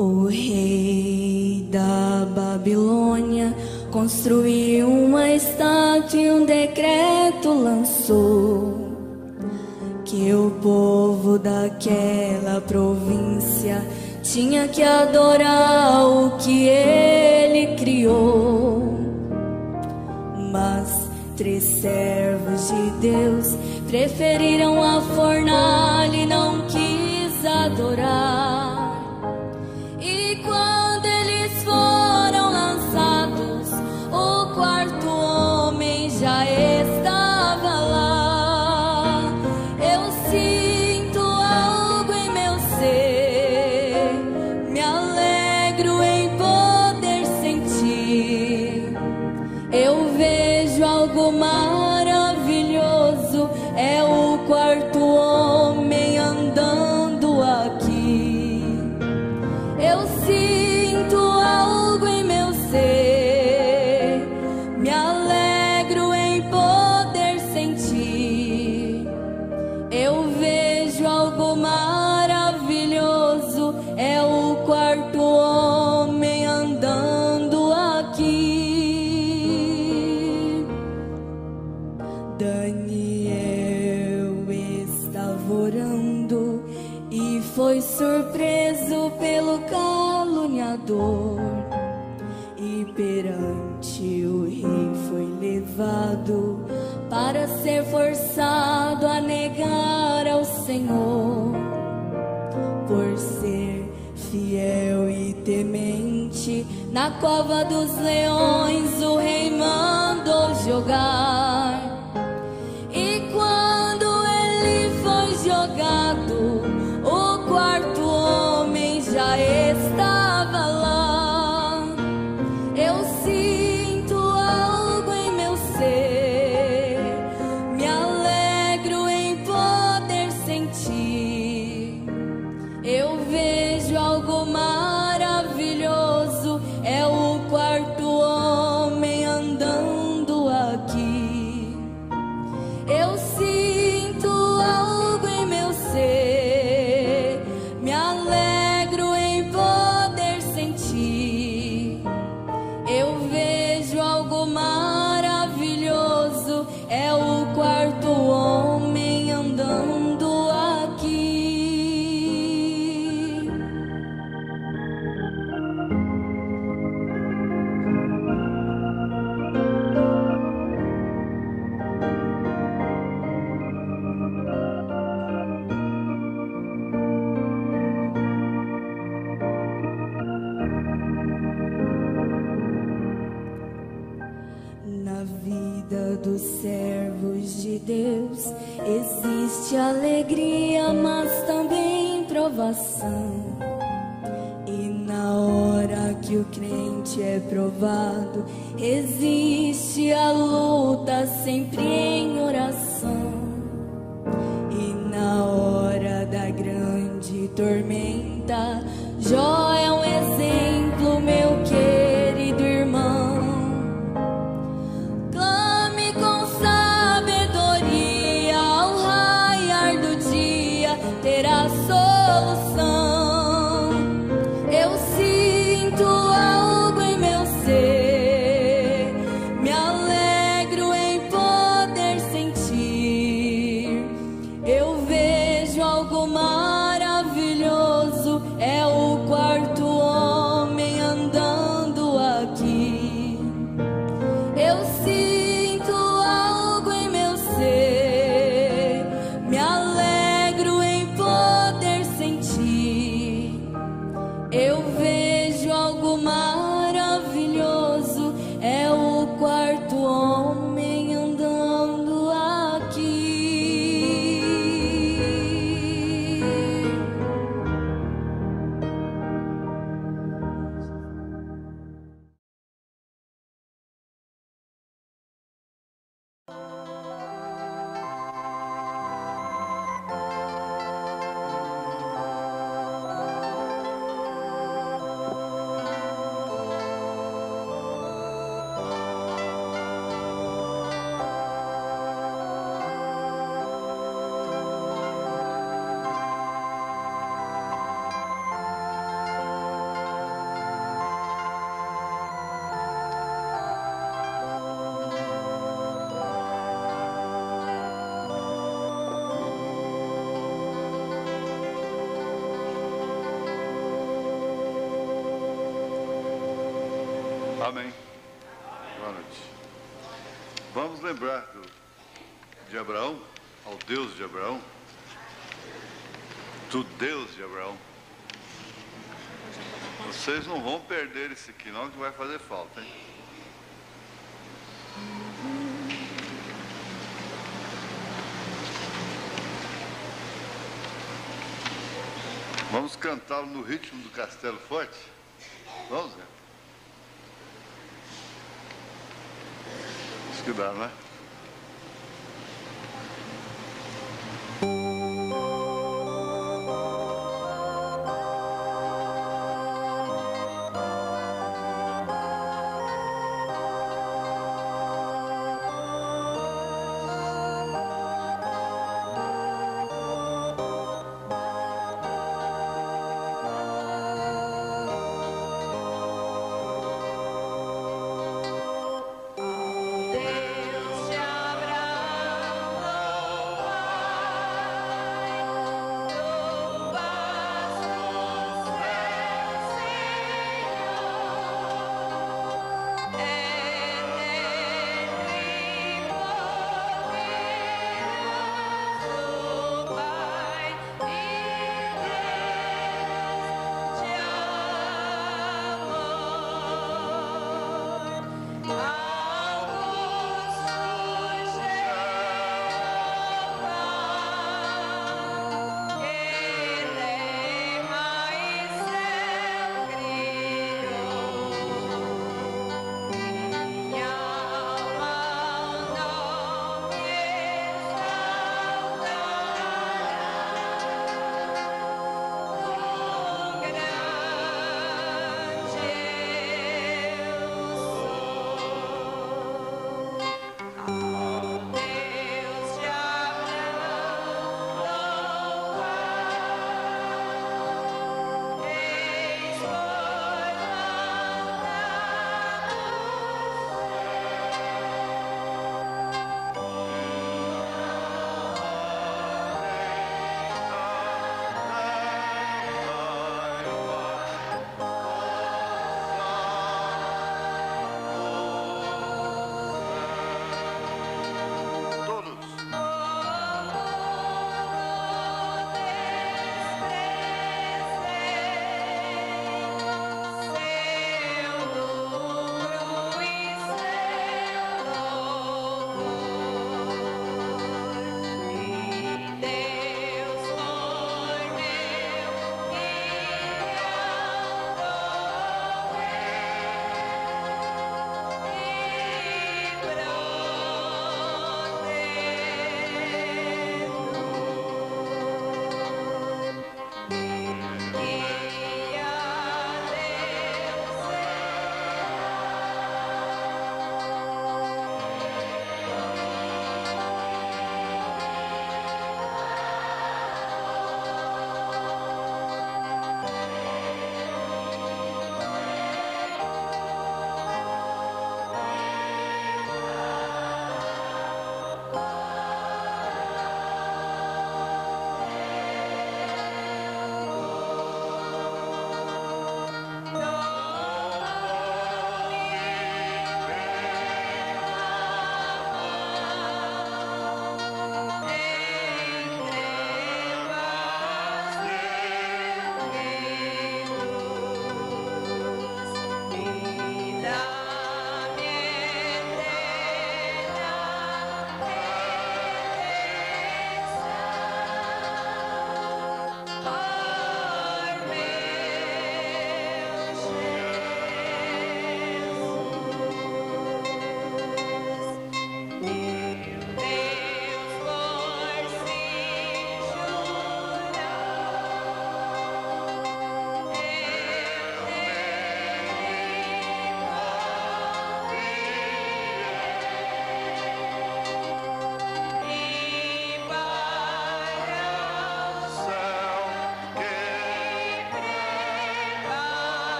O rei da Babilônia construiu uma estátua e um decreto lançou que o povo daquela província tinha que adorar o que ele criou. Mas 3 servos de Deus preferiram a fornalha e não quis adorar. E quando eles foram lançados, o 4º homem já estava lá. Eu sinto algo em meu ser, me alegro em poder sentir. Eu vejo algo maravilhoso, é o 4º homem andando aqui. Eu sinto algo em meu ser, me alegro em poder sentir. Eu vejo algo maravilhoso, é o 4º homem andando aqui. Daniel estava orando e foi surpreso pelo caluniador, e perante o rei foi levado para ser forçado a negar ao Senhor. Por ser fiel e temente, na cova dos leões o rei mandou jogar. E quando ele foi jogado, o 4º homem já estava lá. Eu sinto algo em meu ser, me alegro em poder sentir. Eu vejo algo maravilhoso, é o 4º homem andando aqui. Eu sinto algo em meu ser, me alegro em poder sentir. Eu vejo algo maravilhoso, é o 4º homem andando aqui. Na vida dos servos de Deus existe alegria, mas também provação. E na hora que o crente é provado, existe a luta sempre em oração. E na hora da grande tormenta, Jó é um exemplo, meu querido irmão. Clame com sabedoria, ao raiar do dia terá solução. Eu sinto algo em meu ser, me alegro em poder sentir. Eu vejo algo maravilhoso, é o 4º homem andando aqui. Eu sinto algo em meu ser, me alegro em poder sentir. Amém. Boa noite. Vamos lembrar de Abraão, ao Deus de Abraão, do Deus de Abraão. Vocês não vão perder isso aqui não, que vai fazer falta, hein? Vamos cantá-lo no ritmo do Castelo Forte? Vamos, né? Acho que dá, né? Deus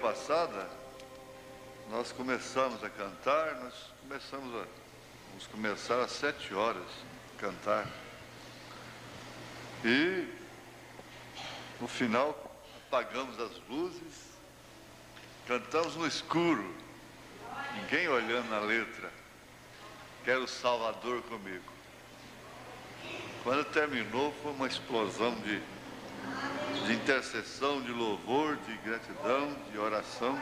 passada, nós começamos a cantar, vamos começar às 7 horas a cantar. E, no final, apagamos as luzes, cantamos no escuro, ninguém olhando na letra. Quero o Salvador comigo. Quando terminou, foi uma explosão de intercessão, de louvor, de gratidão, de oração.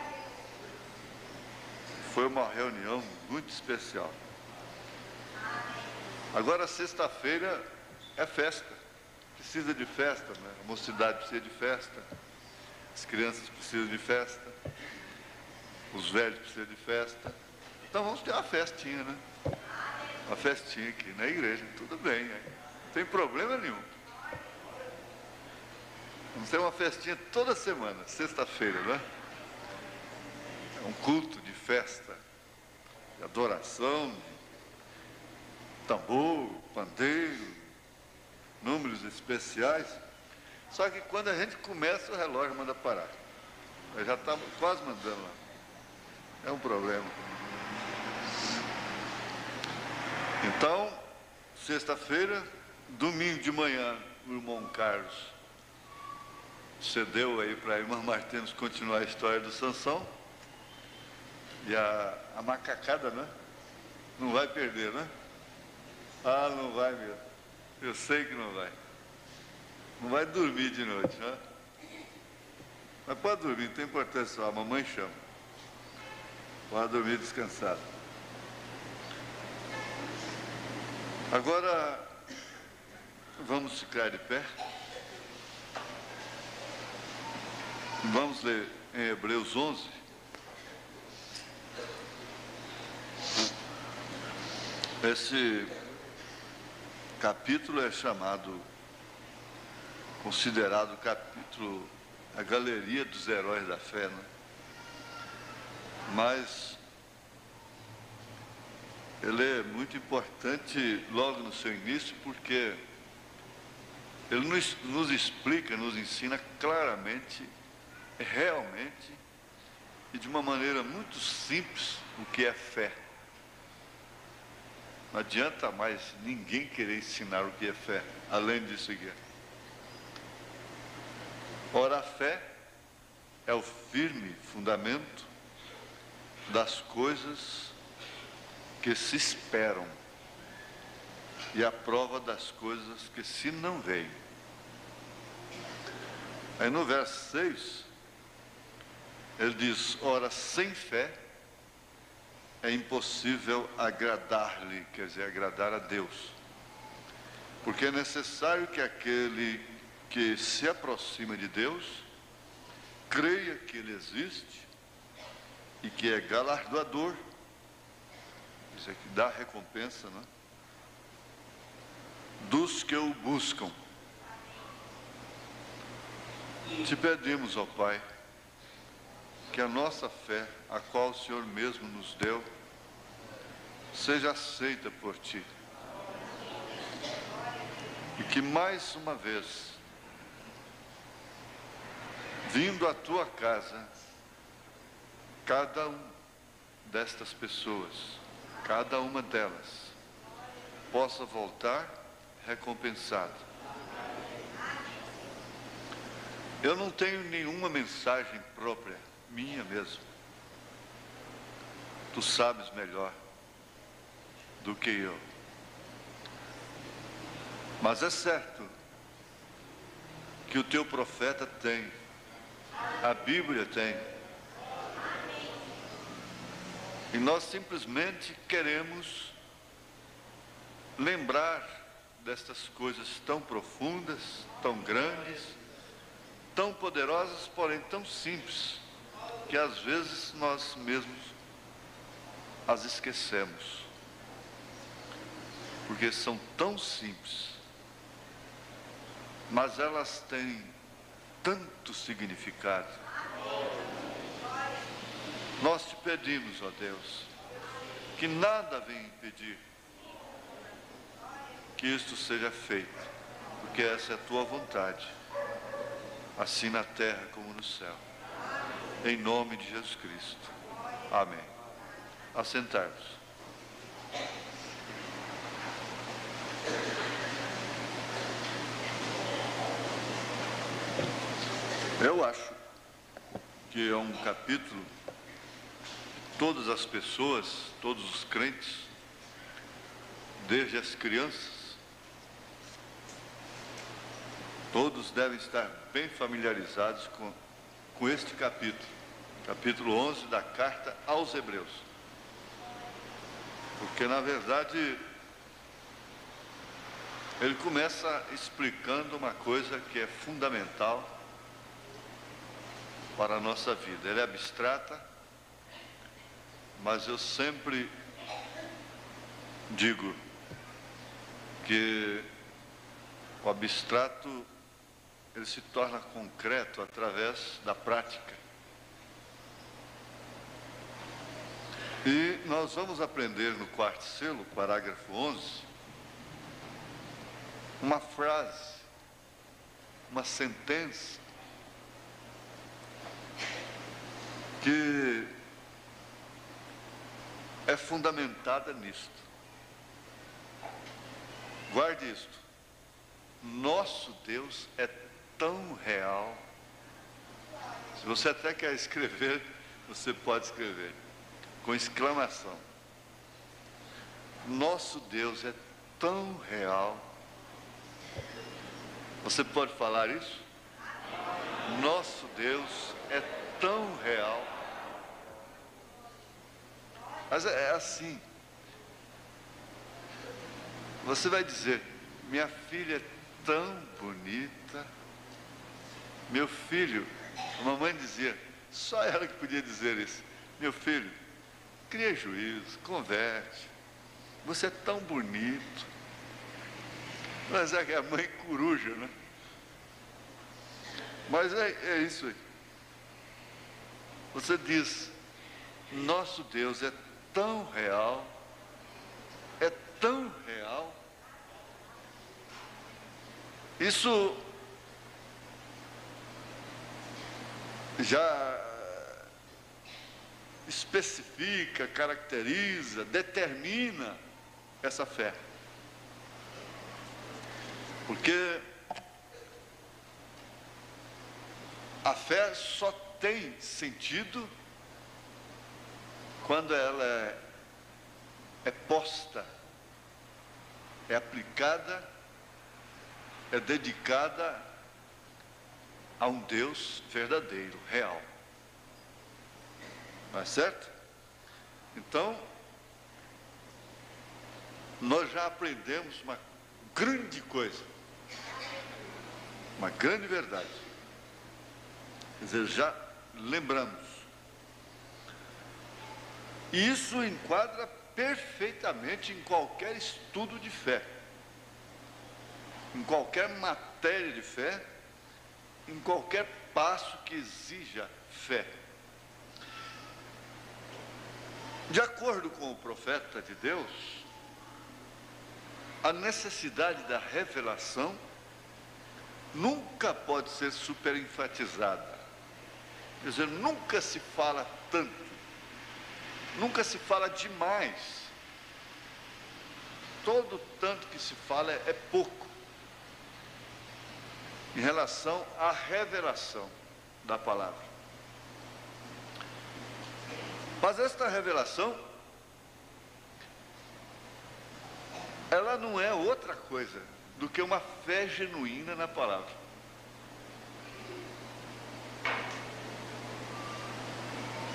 Foi uma reunião muito especial. Agora, sexta-feira é festa. Precisa de festa, né? A mocidade precisa de festa. As crianças precisam de festa. Os velhos precisam de festa. Então vamos ter uma festinha, né? Uma festinha aqui na igreja. Tudo bem, né? Não tem problema nenhum. Vamos ter uma festinha toda semana, sexta-feira, né? É um culto de festa, de adoração, de tambor, pandeiro, números especiais. Só que quando a gente começa, o relógio manda parar. Eu já estava quase mandando lá. É um problema. Então, sexta-feira, domingo de manhã, o irmão Carlos cedeu aí para a irmã Martins continuar a história do Sansão. E a macacada, né? Não vai perder, né? Ah, não vai mesmo. Eu sei que não vai. Não vai dormir de noite, né? Mas pode dormir, não tem importância, a mamãe chama. Pode dormir descansado. Agora, vamos ficar de pé. Vamos ler em Hebreus 11. Esse capítulo é considerado capítulo, a galeria dos heróis da fé, né? Mas ele é muito importante logo no seu início, porque ele nos explica, nos ensina claramente, realmente, e de uma maneira muito simples, o que é fé. Não adianta mais ninguém querer ensinar o que é fé, além disso aqui. Ora, a fé é o firme fundamento das coisas que se esperam e a prova das coisas que se não veem. Aí no verso 6, ele diz: ora, sem fé é impossível agradar-lhe, quer dizer, agradar a Deus. Porque é necessário que aquele que se aproxima de Deus creia que Ele existe e que é galardoador, isso aqui dá recompensa, né? Dos que o buscam. Te pedimos, ó Pai, que a nossa fé, a qual o Senhor mesmo nos deu, seja aceita por Ti. E que mais uma vez, vindo à Tua casa, cada um destas pessoas, cada uma delas, possa voltar recompensado. Eu não tenho nenhuma mensagem própria, minha mesmo. Tu sabes melhor do que eu. Mas é certo que o teu profeta tem, a Bíblia tem. E nós simplesmente queremos lembrar destas coisas tão profundas, tão grandes, tão poderosas, porém tão simples, que às vezes nós mesmos as esquecemos, porque são tão simples, mas elas têm tanto significado. Nós te pedimos, ó Deus, que nada venha impedir que isto seja feito, porque essa é a tua vontade, assim na terra como no céu. em nome de Jesus Cristo. Amém. Assentar-vos. Eu acho que é um capítulo que todas as pessoas, todos os crentes, desde as crianças, todos devem estar bem familiarizados com este capítulo, capítulo 11 da carta aos Hebreus. Porque, na verdade, ele começa explicando uma coisa que é fundamental para a nossa vida. Ele é abstrata, mas eu sempre digo que o abstrato ele se torna concreto através da prática. E nós vamos aprender no quarto selo, parágrafo 11, uma frase, uma sentença que é fundamentada nisto. Guarde isto. Nosso Deus é tão real. Se você até quer escrever, você pode escrever com exclamação. Nosso Deus é tão real. Você pode falar isso? Nosso Deus é tão real. Mas é assim. Você vai dizer, minha filha é tão bonita. Meu filho, a mamãe dizia, só ela que podia dizer isso. Meu filho, cria juízo, converte. Você é tão bonito. Mas é que a mãe coruja, né? Mas é isso aí. Você diz, nosso Deus é tão real, é tão real. Isso já especifica, caracteriza, determina essa fé. Porque a fé só tem sentido quando ela é posta, é aplicada, é dedicada a um Deus verdadeiro, real. Não é certo? Então, nós já aprendemos uma grande coisa, uma grande verdade. Quer dizer, já lembramos. E isso enquadra perfeitamente em qualquer estudo de fé, em qualquer matéria de fé, em qualquer passo que exija fé. De acordo com o profeta de Deus, a necessidade da revelação nunca pode ser superenfatizada. Quer dizer, nunca se fala tanto, nunca se fala demais. Todo tanto que se fala é pouco em relação à revelação da palavra. Mas esta revelação, ela não é outra coisa do que uma fé genuína na palavra.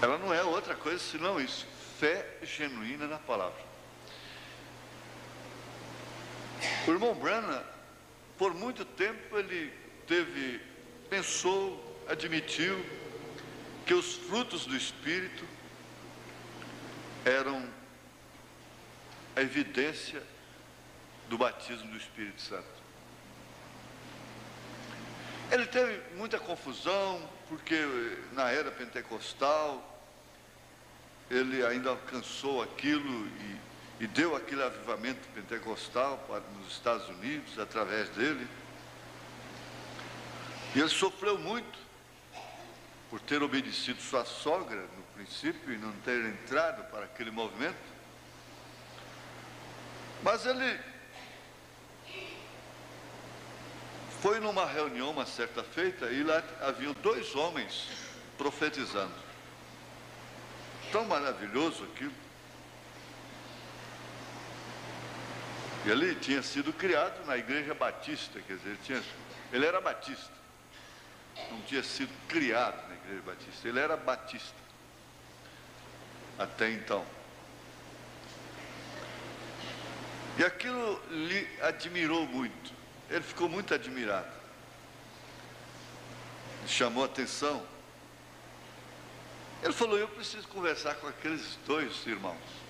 Ela não é outra coisa senão isso, fé genuína na palavra. O irmão Branham, por muito tempo, ele pensou, admitiu que os frutos do Espírito eram a evidência do batismo do Espírito Santo. Ele teve muita confusão, porque na era pentecostal, ele ainda alcançou aquilo e deu aquele avivamento pentecostal nos Estados Unidos, através dele. E ele sofreu muito, por ter obedecido sua sogra no princípio e não ter entrado para aquele movimento. Mas ele foi numa reunião uma certa feita e lá haviam 2 homens profetizando. Tão maravilhoso aquilo. Ele tinha sido criado na igreja batista, quer dizer, ele era batista. Não tinha sido criado na igreja batista, ele era batista. Até então. E aquilo lhe admirou muito. Ele ficou muito admirado. Chamou a atenção. Ele falou: eu preciso conversar com aqueles 2 irmãos.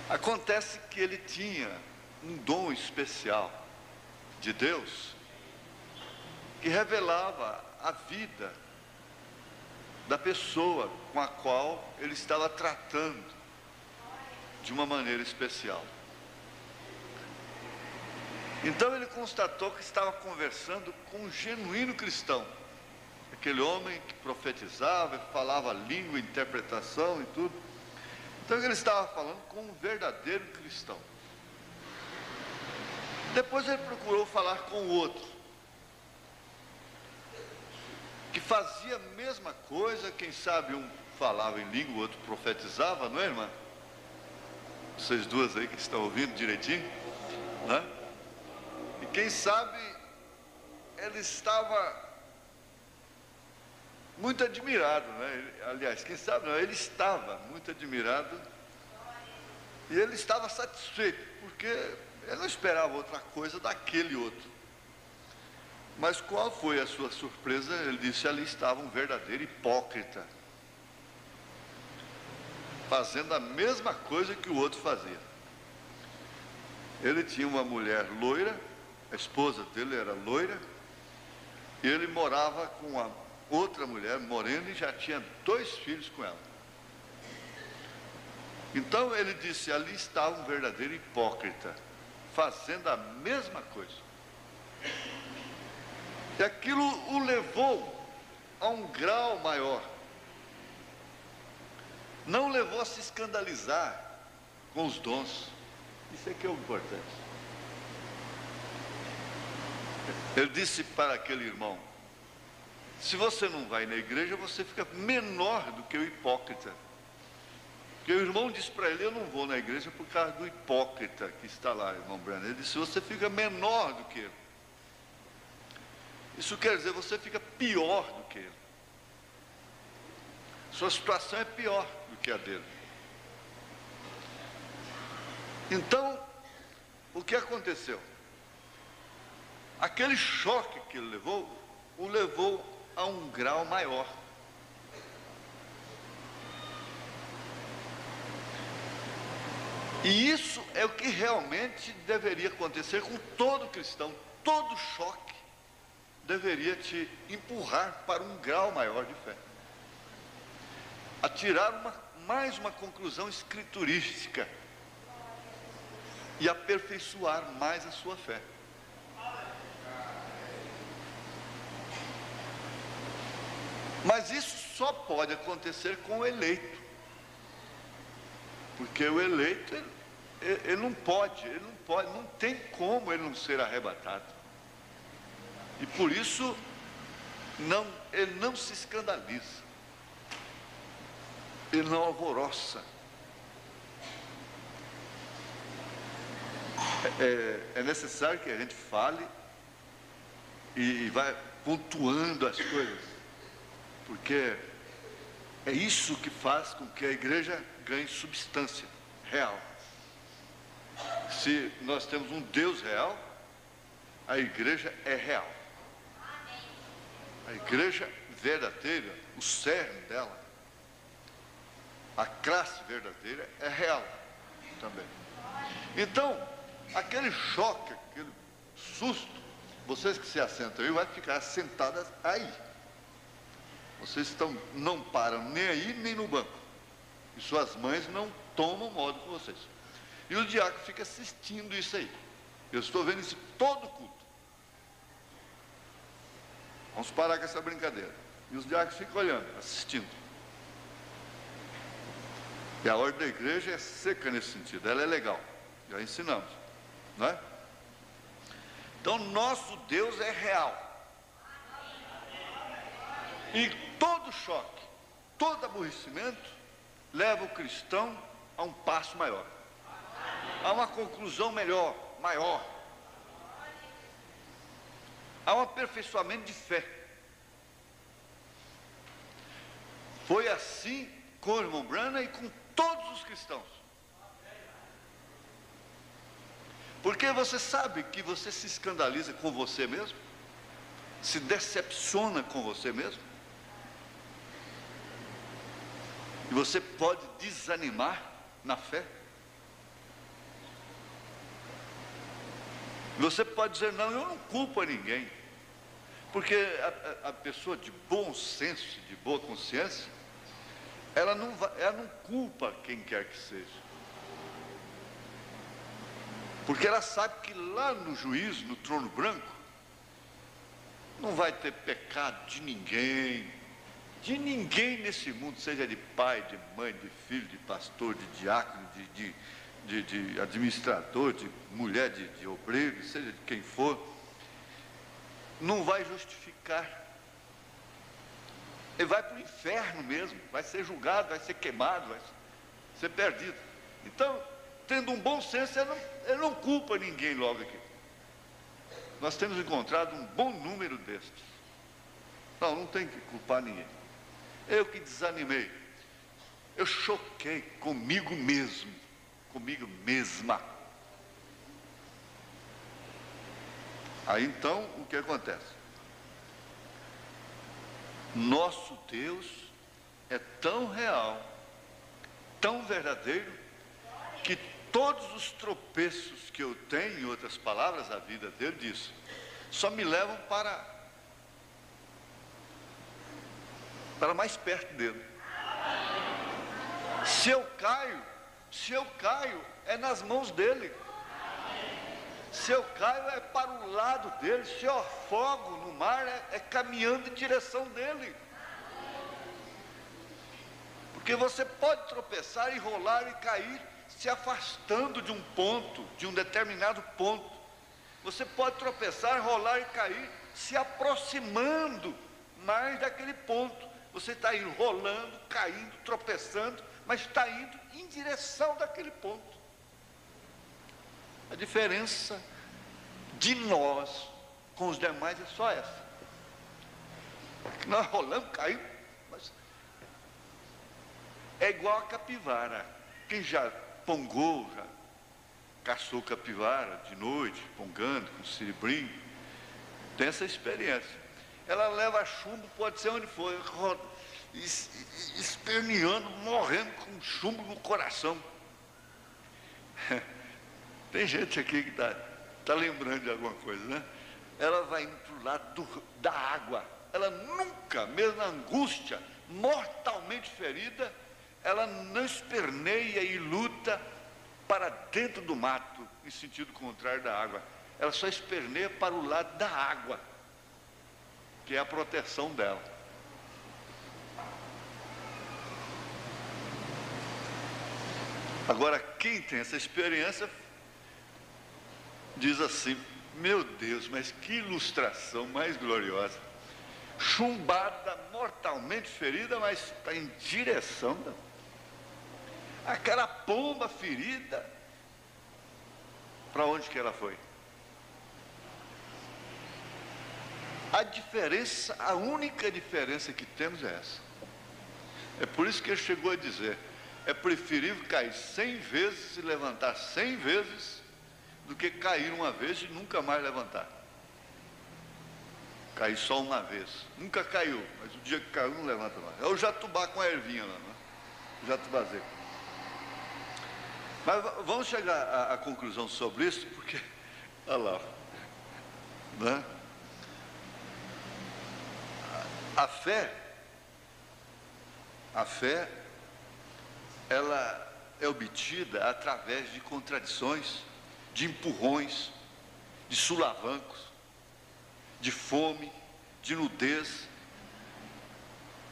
Acontece que ele tinha um dom especial de Deus que revelava a vida da pessoa com a qual ele estava tratando de uma maneira especial. Então ele constatou que estava conversando com um genuíno cristão, aquele homem que profetizava, falava língua, interpretação e tudo. Então ele estava falando com um verdadeiro cristão. Depois ele procurou falar com o outro, que fazia a mesma coisa. Quem sabe um falava em língua, o outro profetizava, não é, irmã? Vocês 2 aí que estão ouvindo direitinho, né? E quem sabe ele estava muito admirado, né? Aliás, quem sabe não, ele estava muito admirado e ele estava satisfeito, porque ele não esperava outra coisa daquele outro. Mas qual foi a sua surpresa? Ele disse: ali estava um verdadeiro hipócrita, fazendo a mesma coisa que o outro fazia. Ele tinha uma mulher loira, a esposa dele era loira, e ele morava com a outra mulher morena e já tinha 2 filhos com ela. Então ele disse: ali estava um verdadeiro hipócrita, fazendo a mesma coisa. E aquilo o levou a um grau maior. Não levou a se escandalizar com os dons. Isso é que é o importante. Ele disse para aquele irmão: se você não vai na igreja, você fica menor do que o hipócrita. Porque o irmão disse para ele: eu não vou na igreja por causa do hipócrita que está lá, irmão Brandon. Ele disse: você fica menor do que ele. Isso quer dizer, você fica pior do que ele. Sua situação é pior do que a dele. Então, o que aconteceu? Aquele choque que ele levou, o levou a um grau maior. E isso é o que realmente deveria acontecer com todo cristão. Todo choque deveria te empurrar para um grau maior de fé, a tirar mais uma conclusão escriturística e aperfeiçoar mais a sua fé. Mas isso só pode acontecer com o eleito, porque o eleito ele não pode, não tem como ele não ser arrebatado. E por isso ele não se escandaliza, ele não alvoroça. É necessário que a gente fale e vai pontuando as coisas, porque é isso que faz com que a igreja ganhe substância real. Se nós temos um Deus real, a igreja é real. A igreja verdadeira, o cerne dela, a classe verdadeira é real também. Então, aquele choque, aquele susto, vocês que se assentam aí, vai ficar sentadas aí. Vocês não param nem aí, nem no banco. E suas mães não tomam modo com vocês. E o diácono fica assistindo isso aí. Eu estou vendo isso todo culto. Vamos parar com essa brincadeira. E os diáconos ficam olhando, assistindo. E a ordem da igreja é seca nesse sentido, ela é legal, já ensinamos, não é? Então, nosso Deus é real. E todo choque, todo aborrecimento, leva o cristão a um passo maior, a uma conclusão melhor, maior, a um aperfeiçoamento de fé. Foi assim com o irmão Branham e com todos os cristãos. Porque você sabe que você se escandaliza com você mesmo, se decepciona com você mesmo, e você pode desanimar na fé. Você pode dizer, não, eu não culpo a ninguém, porque a pessoa de bom senso, de boa consciência, ela não culpa quem quer que seja, porque ela sabe que lá no juízo, no trono branco, não vai ter pecado de ninguém nesse mundo, seja de pai, de mãe, de filho, de pastor, de diácono, de administrador, de mulher, de obreiro, seja de quem for, não vai justificar. Ele vai para o inferno mesmo, vai ser julgado, vai ser queimado, vai ser perdido. Então, tendo um bom senso, ele não culpa ninguém logo aqui. Nós temos encontrado um bom número destes. Não tem que culpar ninguém. Eu que desanimei, eu choquei comigo mesmo, comigo mesma. Aí então, o que acontece? Nosso Deus é tão real, tão verdadeiro, que todos os tropeços que eu tenho, em outras palavras, a vida dele diz, só me levam para mais perto dele. Se eu caio, é nas mãos dele. Se eu caio, é para o lado dele. Se eu afogo no mar, é caminhando em direção dele. Porque você pode tropeçar e rolar e cair se afastando de um ponto, de um determinado ponto. Você pode tropeçar, rolar e cair se aproximando mais daquele ponto. Você está indo rolando, caindo, tropeçando, mas está indo em direção daquele ponto. A diferença de nós com os demais é só essa. Nós rolamos, caímos, mas é igual a capivara. Quem já pongou, já caçou capivara de noite, pongando com ciribrinho, tem essa experiência. Ela leva chumbo, pode ser onde for, esperneando, morrendo com chumbo no coração. Tem gente aqui que está lembrando de alguma coisa, né? Ela vai indo para o lado da água. Ela nunca, mesmo na angústia, mortalmente ferida, ela não esperneia e luta para dentro do mato, em sentido contrário da água. Ela só esperneia para o lado da água, que é a proteção dela. Agora, quem tem essa experiência diz assim, meu Deus, mas que ilustração mais gloriosa. Chumbada, mortalmente ferida, mas está em direção aquela pomba ferida. Para onde que ela foi? A diferença, a única diferença que temos é essa. É por isso que ele chegou a dizer, é preferível cair 100 vezes e levantar 100 vezes do que cair uma vez e nunca mais levantar. Cair só uma vez, nunca caiu, mas o dia que caiu não levanta mais. É o jatubá com a ervinha lá, né? O jatubazeiro. Mas vamos chegar à conclusão sobre isso, porque, olha lá, né? A fé, ela é obtida através de contradições, de empurrões, de sulavancos, de fome, de nudez,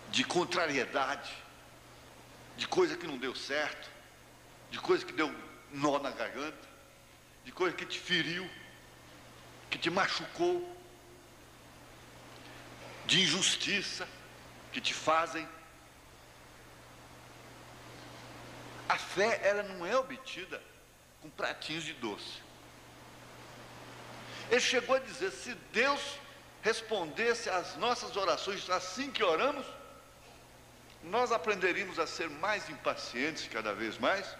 de contrariedade, de coisa que não deu certo, de coisa que deu nó na garganta, de coisa que te feriu, que te machucou, de injustiça que te fazem. A fé, ela não é obtida com pratinhos de doce. Ele chegou a dizer, se Deus respondesse às nossas orações assim que oramos, nós aprenderíamos a ser mais impacientes cada vez mais,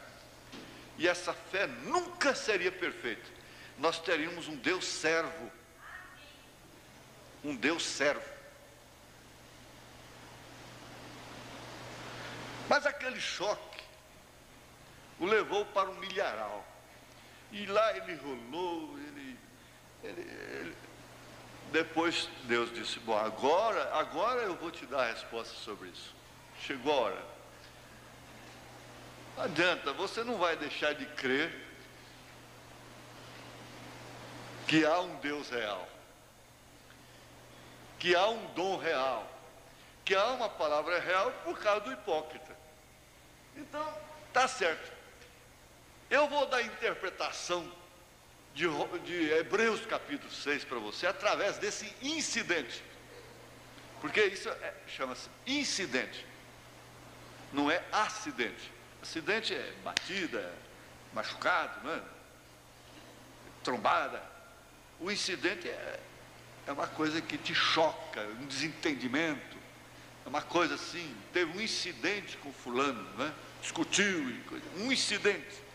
e essa fé nunca seria perfeita. Nós teríamos um Deus servo. Um Deus servo. Mas aquele choque o levou para um milharal. E lá ele rolou, depois Deus disse, bom, agora eu vou te dar a resposta sobre isso. Chegou a hora. Não adianta, você não vai deixar de crer que há um Deus real, que há um dom real, que há uma palavra real por causa do hipócrita. Então, tá certo. Eu vou dar a interpretação de Hebreus capítulo 6 para você, através desse incidente. Porque isso chama-se incidente, não é acidente. Acidente é batida, machucado, não é? Trombada. O incidente é uma coisa que te choca, um desentendimento. É uma coisa assim, teve um incidente com fulano, não é? Discutiu, um incidente.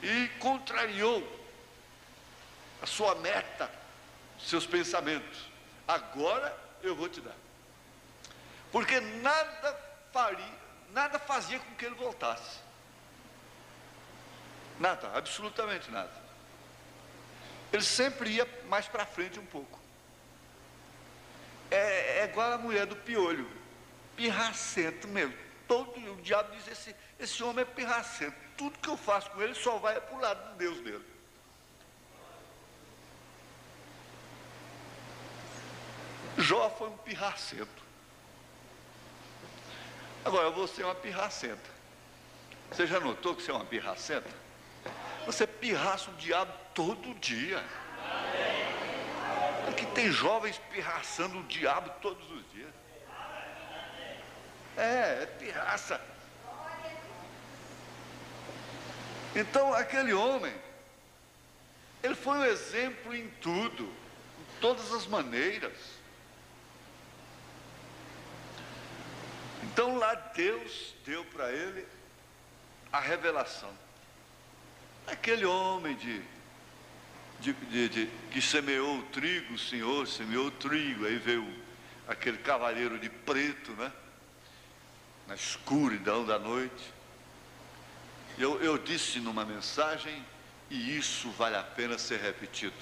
E contrariou a sua meta, seus pensamentos. Agora eu vou te dar. Porque nada fazia com que ele voltasse. Nada, absolutamente nada. Ele sempre ia mais para frente um pouco. É igual a mulher do piolho, pirracento mesmo. O diabo diz, esse homem é pirracento. Tudo que eu faço com ele só vai para o lado de Deus dele. Jó foi um pirracento. Agora você é uma pirracenta. Você já notou que você é uma pirracenta? Você pirraça o diabo todo dia. Aqui tem jovens pirraçando o diabo todos os dias. É pirraça. Então aquele homem, ele foi um exemplo em tudo, em todas as maneiras. Então lá Deus deu para ele a revelação. Aquele homem que semeou o trigo, o Senhor semeou o trigo, aí veio aquele cavaleiro de preto, né? Na escuridão da noite. Eu disse numa mensagem, e isso vale a pena ser repetido.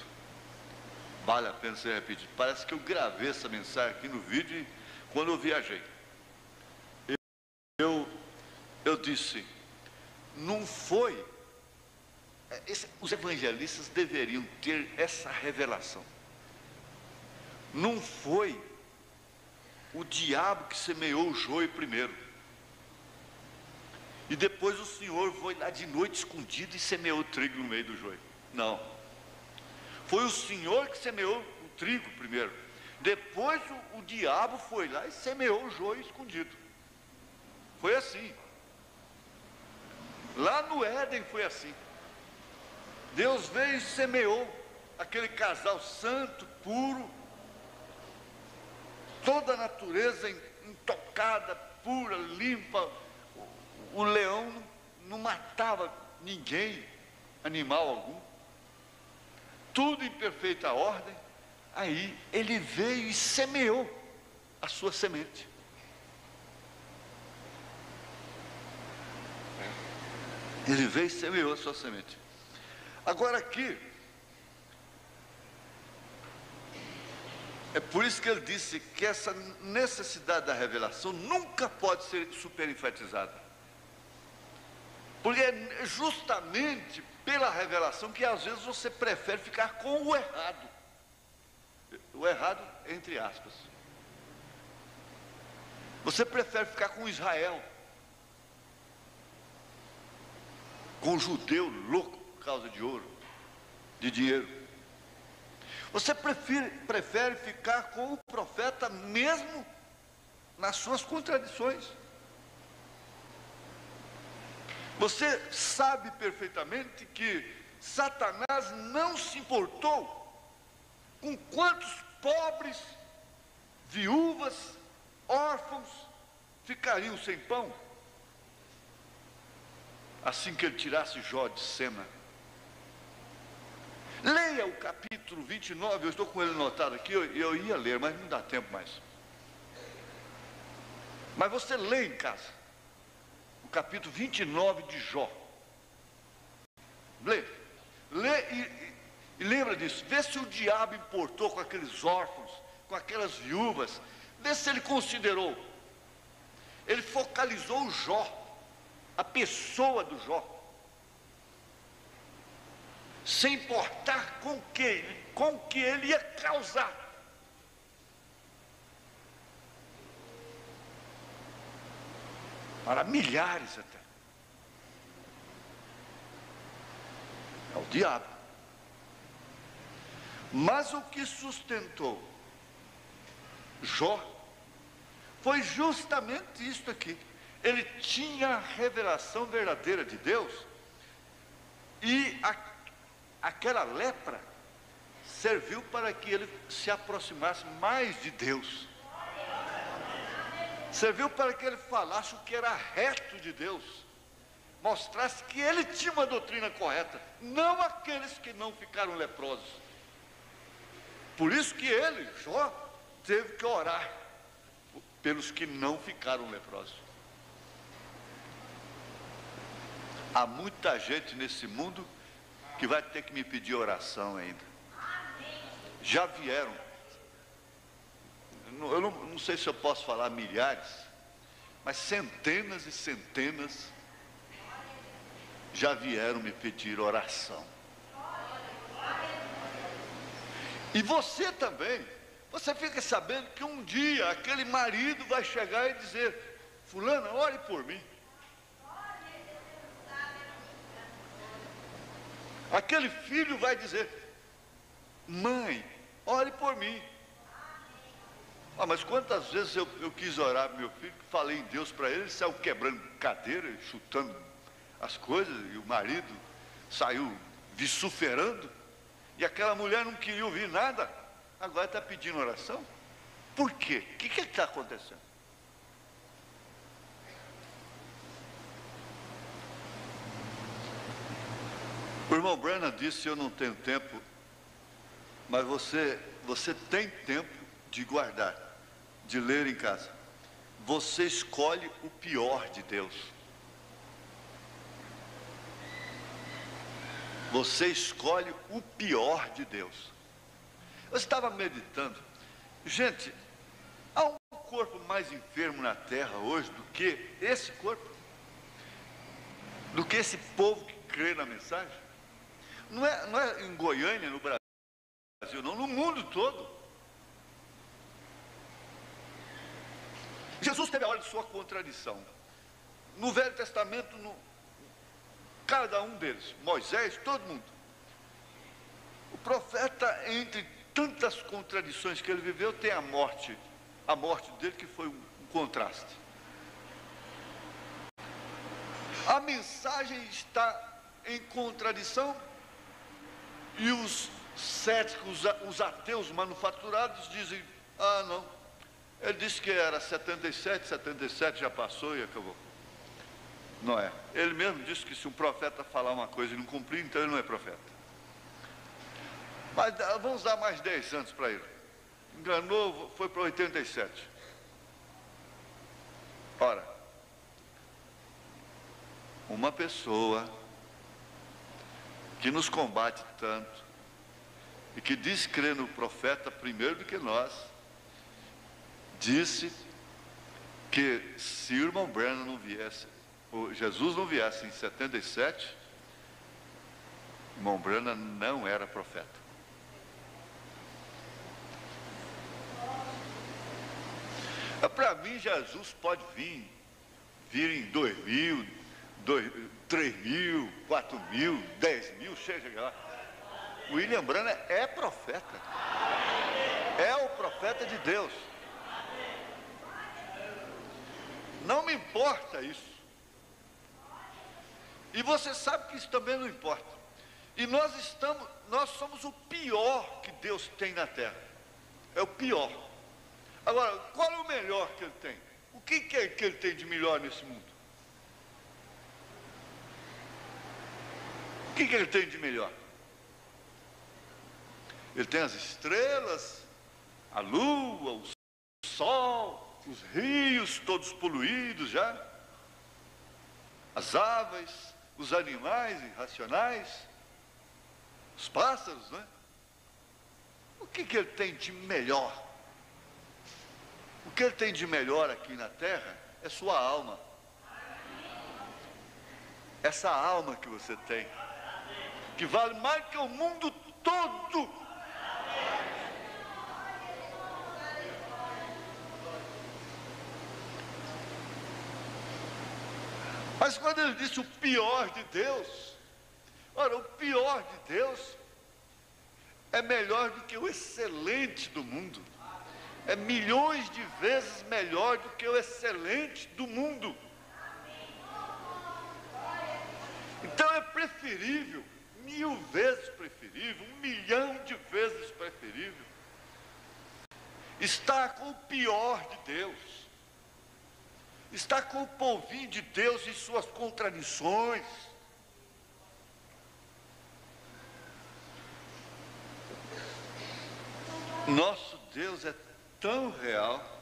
Vale a pena ser repetido. Parece que eu gravei essa mensagem aqui no vídeo quando eu viajei. Eu disse, não foi... os evangelistas deveriam ter essa revelação. Não foi o diabo que semeou o joio primeiro. E depois o Senhor foi lá de noite escondido e semeou o trigo no meio do joio. Não. Foi o Senhor que semeou o trigo primeiro. Depois o diabo foi lá e semeou o joio escondido. Foi assim. Lá no Éden foi assim. Deus veio e semeou aquele casal santo, puro, toda a natureza intocada, pura, limpa. O leão não matava ninguém, animal algum, tudo em perfeita ordem. Aí ele veio e semeou a sua semente. Ele veio e semeou a sua semente. Agora aqui, é por isso que ele disse que essa necessidade da revelação nunca pode ser superenfatizada. Porque é justamente pela revelação que às vezes você prefere ficar com o errado. O errado, entre aspas. Você prefere ficar com Israel, com o judeu louco por causa de ouro, de dinheiro. Você prefere ficar com o profeta mesmo nas suas contradições. Você sabe perfeitamente que Satanás não se importou com quantos pobres, viúvas, órfãos ficariam sem pão assim que ele tirasse Jó de cena. Leia o capítulo 29, eu estou com ele anotado aqui, eu ia ler, mas não dá tempo mais. Mas você lê em casa, o capítulo 29 de Jó. Lê e lembra disso. Vê se o diabo importou com aqueles órfãos, com aquelas viúvas. Vê se ele considerou. Ele focalizou o Jó, a pessoa do Jó, sem importar com o que ele ia causar. Para milhares até. É o diabo. Mas o que sustentou Jó foi justamente isto aqui. Ele tinha a revelação verdadeira de Deus, e aquela lepra serviu para que ele se aproximasse mais de Deus. Serviu para que ele falasse o que era reto de Deus, mostrasse que ele tinha uma doutrina correta, não aqueles que não ficaram leprosos. Por isso que ele, Jó, teve que orar pelos que não ficaram leprosos. Há muita gente nesse mundo que vai ter que me pedir oração ainda. Já vieram. Eu não sei se eu posso falar milhares, mas centenas e centenas já vieram me pedir oração. E você também, você fica sabendo que um dia aquele marido vai chegar e dizer: fulana, ore por mim. Aquele filho vai dizer: mãe, ore por mim. Ah, mas quantas vezes eu quis orar para meu filho, falei em Deus para ele saiu quebrando cadeira, chutando as coisas, e o marido saiu vociferando, e aquela mulher não queria ouvir nada, agora está pedindo oração. Por quê? O que está acontecendo? O irmão Branham disse: eu não tenho tempo, mas você tem tempo de guardar, de ler em casa. Você escolhe o pior de Deus. Você escolhe o pior de Deus. Eu estava meditando, gente, há um corpo mais enfermo na terra hoje do que esse corpo, do que esse povo que crê na mensagem. Não é em Goiânia, no Brasil, não, no mundo todo. Jesus teve a hora de sua contradição. No Velho Testamento, cada um deles, Moisés, todo mundo. O profeta, entre tantas contradições que ele viveu, tem a morte dele, que foi um contraste. A mensagem está em contradição, e os céticos, os ateus manufaturados dizem: ah, não, ele disse que era 77 já passou e acabou. Não é. Ele mesmo disse que se um profeta falar uma coisa e não cumprir, então ele não é profeta. Mas vamos dar mais 10 anos para ele. Enganou, foi para 87. Ora, uma pessoa que nos combate tanto e que diz crer no profeta primeiro do que nós, disse que se o irmão Branham não viesse, ou Jesus não viesse em 77, o irmão Branham não era profeta. Mas para mim Jesus pode vir em 2.000, 3.000, 4.000, 10.000, chega lá. William Branham é profeta. É o profeta de Deus. Não me importa isso. E você sabe que isso também não importa. E nós somos o pior que Deus tem na terra. É o pior. Agora, qual é o melhor que Ele tem? O que é que Ele tem de melhor nesse mundo? O que Ele tem de melhor? Ele tem as estrelas, a lua, o sol, os rios todos poluídos já, as aves, os animais irracionais, os pássaros, né? O que Ele tem de melhor? O que Ele tem de melhor aqui na terra é sua alma. Essa alma que você tem, que vale mais que o mundo todo. Mas quando ele disse o pior de Deus, ora, o pior de Deus é melhor do que o excelente do mundo. É milhões de vezes melhor do que o excelente do mundo. Então é preferível, 1000 vezes preferível, 1.000.000 de vezes preferível, estar com o pior de Deus. Está com o povinho de Deus e suas contradições. Nosso Deus é tão real,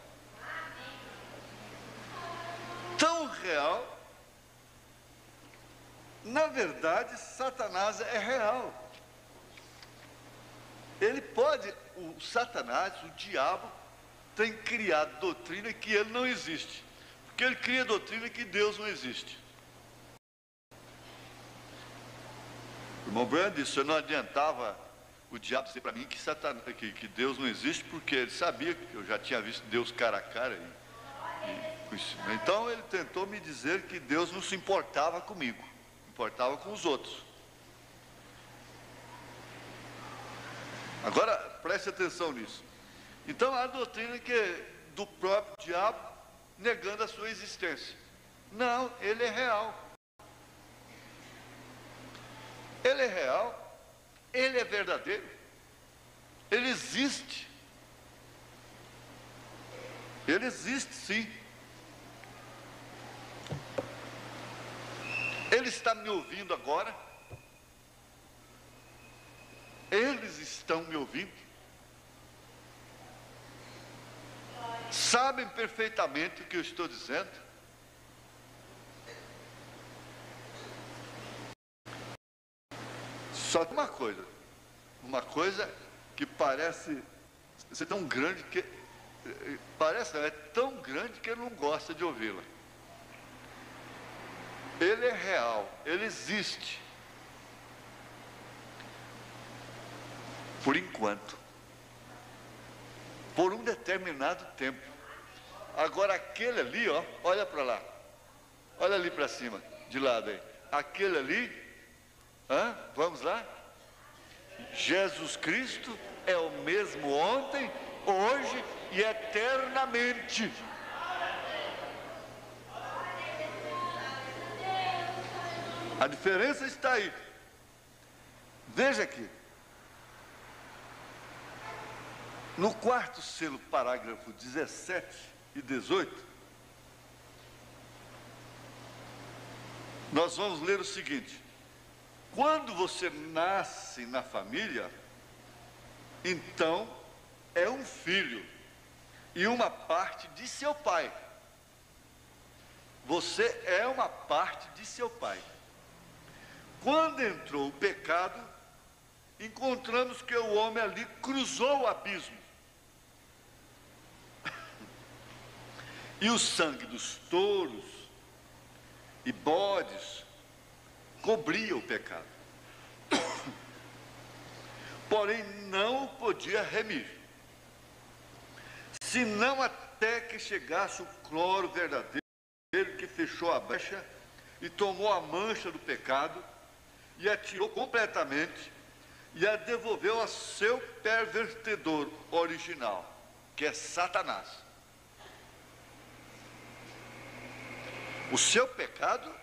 na verdade, Satanás é real. Ele pode, o Satanás, o diabo, tem criado doutrina que ele não existe. Porque ele cria doutrina que Deus não existe. O irmão Branham disse, não adiantava o diabo dizer para mim que Deus não existe, porque ele sabia que eu já tinha visto Deus cara a cara. Então ele tentou me dizer que Deus não se importava comigo, importava com os outros. Agora, preste atenção nisso. Então a doutrina que é do próprio diabo, negando a sua existência. Não, ele é real. Ele é real, ele é verdadeiro, ele existe. Ele existe sim. Ele está me ouvindo agora. Eles estão me ouvindo. Sabem perfeitamente o que eu estou dizendo. Só tem uma coisa que parece ser tão grande que é tão grande que ele não gosta de ouvi-la. Ele é real, ele existe. Por enquanto. Por um determinado tempo. Agora aquele ali, ó, olha para lá. Olha ali para cima, de lado aí. Aquele ali, vamos lá? Jesus Cristo é o mesmo ontem, hoje e eternamente. A diferença está aí. Veja aqui. No quarto selo, parágrafo 17 e 18, nós vamos ler o seguinte: quando você nasce na família, então é um filho e uma parte de seu pai. Você é uma parte de seu pai. Quando entrou o pecado, encontramos que o homem ali cruzou o abismo. E o sangue dos touros e bodes cobria o pecado. Porém, não o podia remir, senão até que chegasse o cloro verdadeiro que fechou a brecha e tomou a mancha do pecado e a tirou completamente e a devolveu a seu pervertedor original, que é Satanás. O seu pecado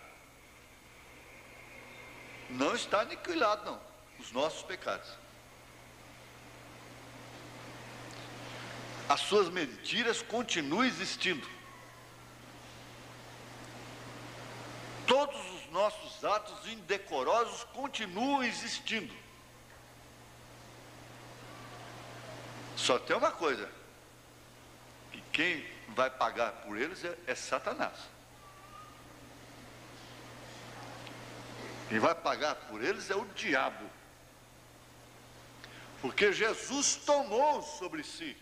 não está aniquilado, não. Os nossos pecados. As suas mentiras continuam existindo. Todos os nossos atos indecorosos continuam existindo. Só tem uma coisa, que quem vai pagar por eles é Satanás. Quem vai pagar por eles é o diabo. Porque Jesus tomou sobre si.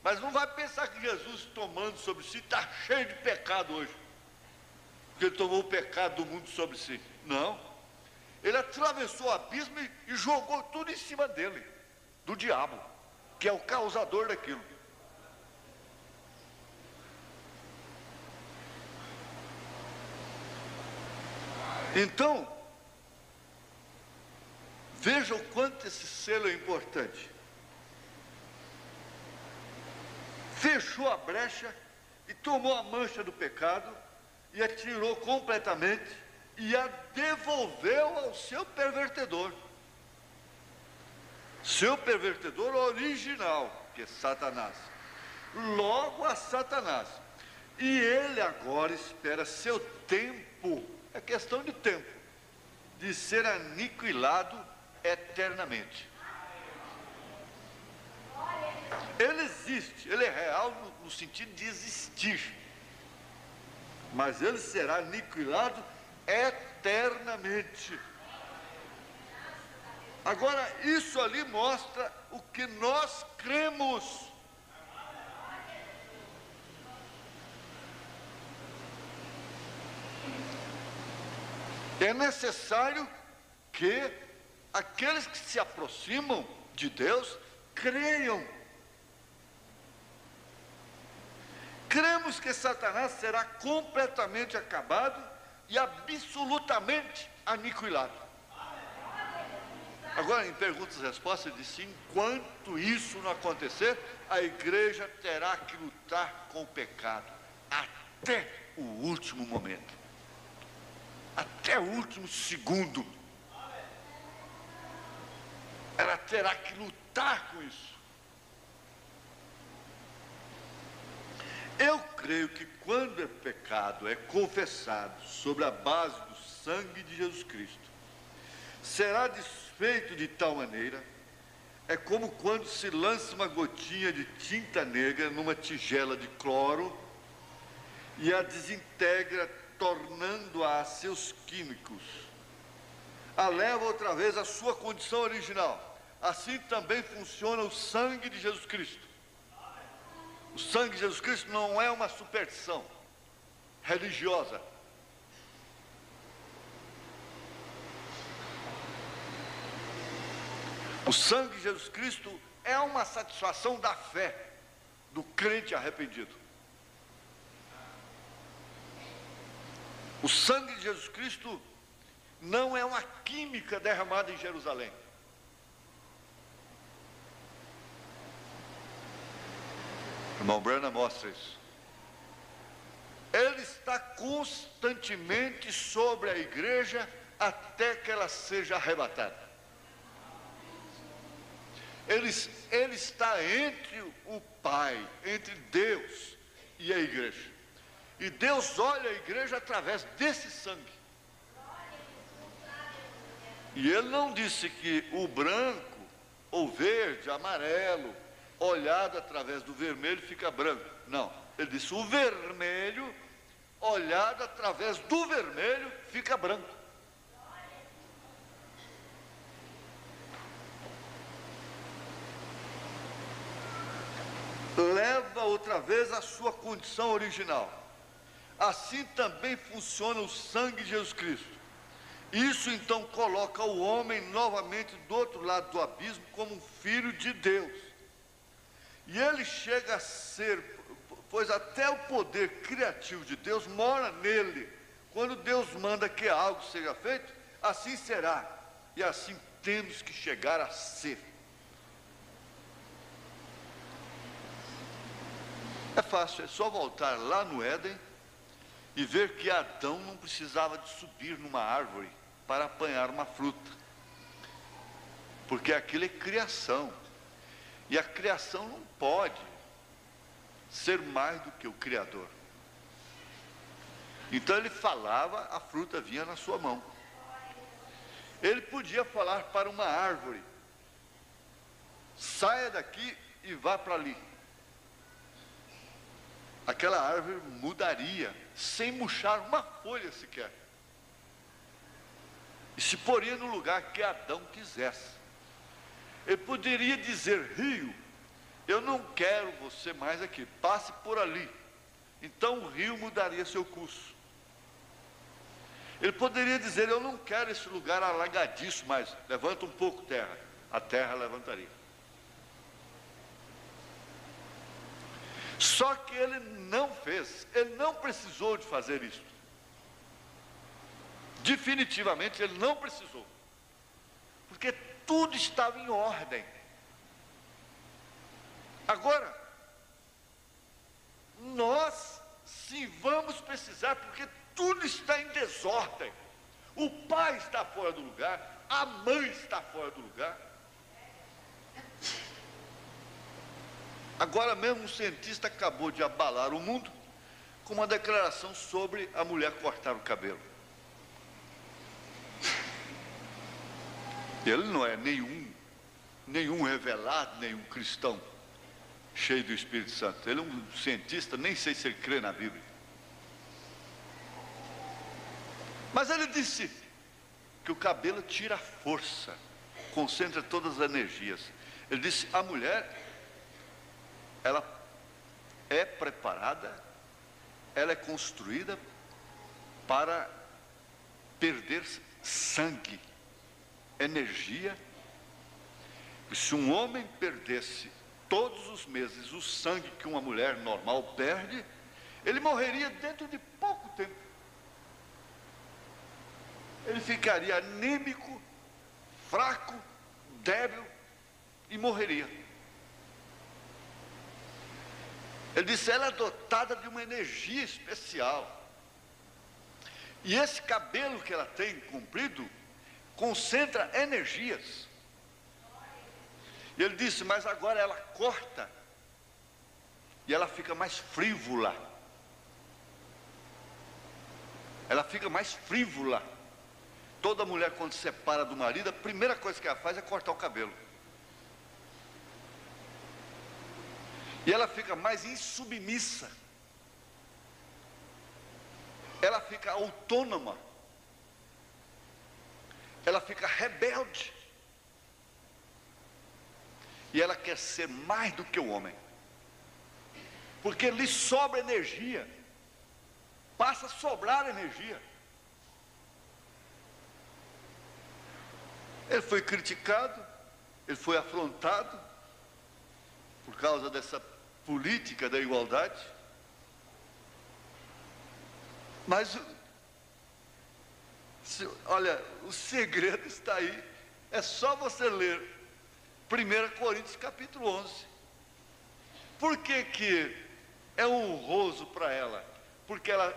Mas não vai pensar que Jesus tomando sobre si está cheio de pecado hoje. Porque ele tomou o pecado do mundo sobre si. Não. Ele atravessou o abismo e jogou tudo em cima dele. Do diabo, que é o causador daquilo. Então, veja o quanto esse selo é importante. Fechou a brecha e tomou a mancha do pecado e a tirou completamente e a devolveu ao seu pervertedor. Seu pervertedor original, que é Satanás. Logo a Satanás. E ele agora espera seu tempo, é questão de tempo, de ser aniquilado eternamente. Ele existe, ele é real no sentido de existir, mas ele será aniquilado eternamente. Agora, isso ali mostra o que nós cremos. É necessário que aqueles que se aproximam de Deus creiam. Cremos que Satanás será completamente acabado e absolutamente aniquilado. Agora, em perguntas e respostas, ele disse: enquanto isso não acontecer, a igreja terá que lutar com o pecado até o último momento, até o último segundo. Ela terá que lutar com isso. Eu creio que quando o pecado é confessado sobre a base do sangue de Jesus Cristo, será desfeito de tal maneira, é como quando se lança uma gotinha de tinta negra numa tigela de cloro e a desintegra, tornando-a a seus químicos. A leva outra vez à sua condição original. Assim também funciona o sangue de Jesus Cristo. O sangue de Jesus Cristo não é uma superstição religiosa. O sangue de Jesus Cristo é uma satisfação da fé do crente arrependido. O sangue de Jesus Cristo não é uma química derramada em Jerusalém. O irmão Branham mostra isso. Ele está constantemente sobre a igreja até que ela seja arrebatada. Ele está entre o Pai, entre Deus e a igreja. E Deus olha a igreja através desse sangue. E ele não disse que o branco, ou verde, amarelo, olhado através do vermelho fica branco. Não, ele disse o vermelho, olhado através do vermelho, fica branco. Leva outra vez a sua condição original. Assim também funciona o sangue de Jesus Cristo. Isso então coloca o homem novamente do outro lado do abismo como um filho de Deus. E ele chega a ser pois até o poder criativo de Deus mora nele. Quando Deus manda que algo seja feito, assim será, e assim temos que chegar a ser. É fácil, é só voltar lá no Éden e ver que Adão não precisava de subir numa árvore para apanhar uma fruta, porque aquilo é criação, e a criação não pode ser mais do que o Criador. Então ele falava, a fruta vinha na sua mão. Ele podia falar para uma árvore: saia daqui e vá para ali. Aquela árvore mudaria, sem murchar uma folha sequer, e se poria no lugar que Adão quisesse. Ele poderia dizer: rio, eu não quero você mais aqui, passe por ali. Então o rio mudaria seu curso. Ele poderia dizer: eu não quero esse lugar alagadiço mais, levanta um pouco terra. A terra levantaria. Só que ele não fez, ele não precisou de fazer isso. Definitivamente ele não precisou, porque tudo estava em ordem. Agora, nós sim vamos precisar, porque tudo está em desordem. O pai está fora do lugar, a mãe está fora do lugar. Agora mesmo um cientista acabou de abalar o mundo com uma declaração sobre a mulher cortar o cabelo. Ele não é nenhum revelado, nenhum cristão cheio do Espírito Santo. Ele é um cientista, nem sei se ele crê na Bíblia. Mas ele disse que o cabelo tira a força, concentra todas as energias. Ele disse: a mulher, ela é preparada, ela é construída para perder sangue, energia. E se um homem perdesse todos os meses o sangue que uma mulher normal perde, ele morreria dentro de pouco tempo. Ele ficaria anêmico, fraco, débil e morreria. Ele disse: ela é dotada de uma energia especial. E esse cabelo que ela tem comprido concentra energias. E ele disse: mas agora ela corta e ela fica mais frívola. Ela fica mais frívola. Toda mulher, quando se separa do marido, a primeira coisa que ela faz é cortar o cabelo. E ela fica mais insubmissa. Ela fica autônoma. Ela fica rebelde. E ela quer ser mais do que o homem. Porque lhe sobra energia. Passa a sobrar energia. Ele foi criticado, ele foi afrontado por causa dessa política da igualdade. Mas, olha, o segredo está aí. É só você ler 1 Coríntios capítulo 11. Por que que é honroso para ela? Porque ela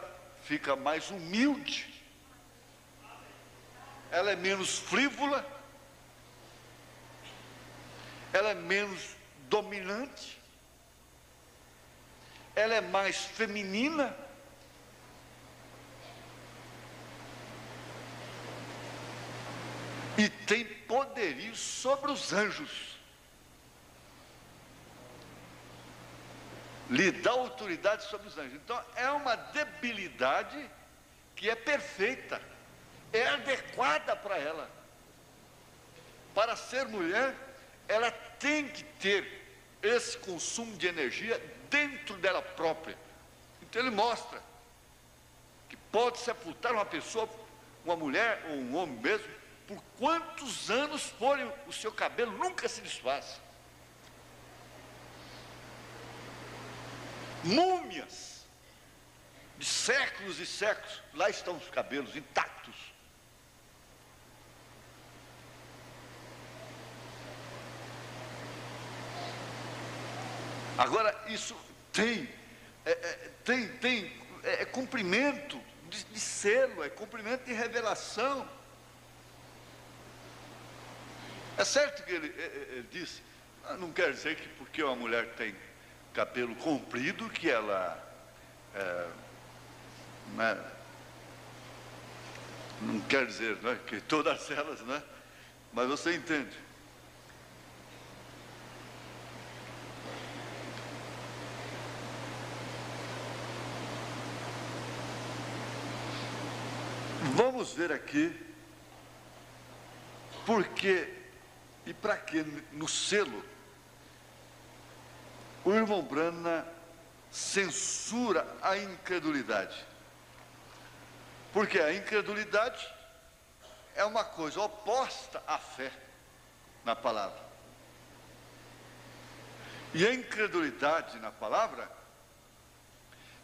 fica mais humilde. Ela é menos frívola. Ela é menos dominante. Ela é mais feminina. E tem poderio sobre os anjos. Lhe dá autoridade sobre os anjos. Então é uma debilidade que é perfeita, é adequada para ela. Para ser mulher, ela tem que ter esse consumo de energia dentro dela própria. Então ele mostra que pode sepultar uma pessoa, uma mulher ou um homem mesmo, por quantos anos forem, o seu cabelo nunca se desfaz. múmias de séculos e séculos, lá estão os cabelos intactos. Agora, isso tem cumprimento de selo, é cumprimento de revelação. É certo que ele disse, não quer dizer que porque uma mulher tem cabelo comprido, que ela não quer dizer, né, que todas elas, né? Mas você entende. Vamos ver aqui por que e para que no selo o irmão Branham censura a incredulidade. Porque a incredulidade é uma coisa oposta à fé na palavra. E a incredulidade na palavra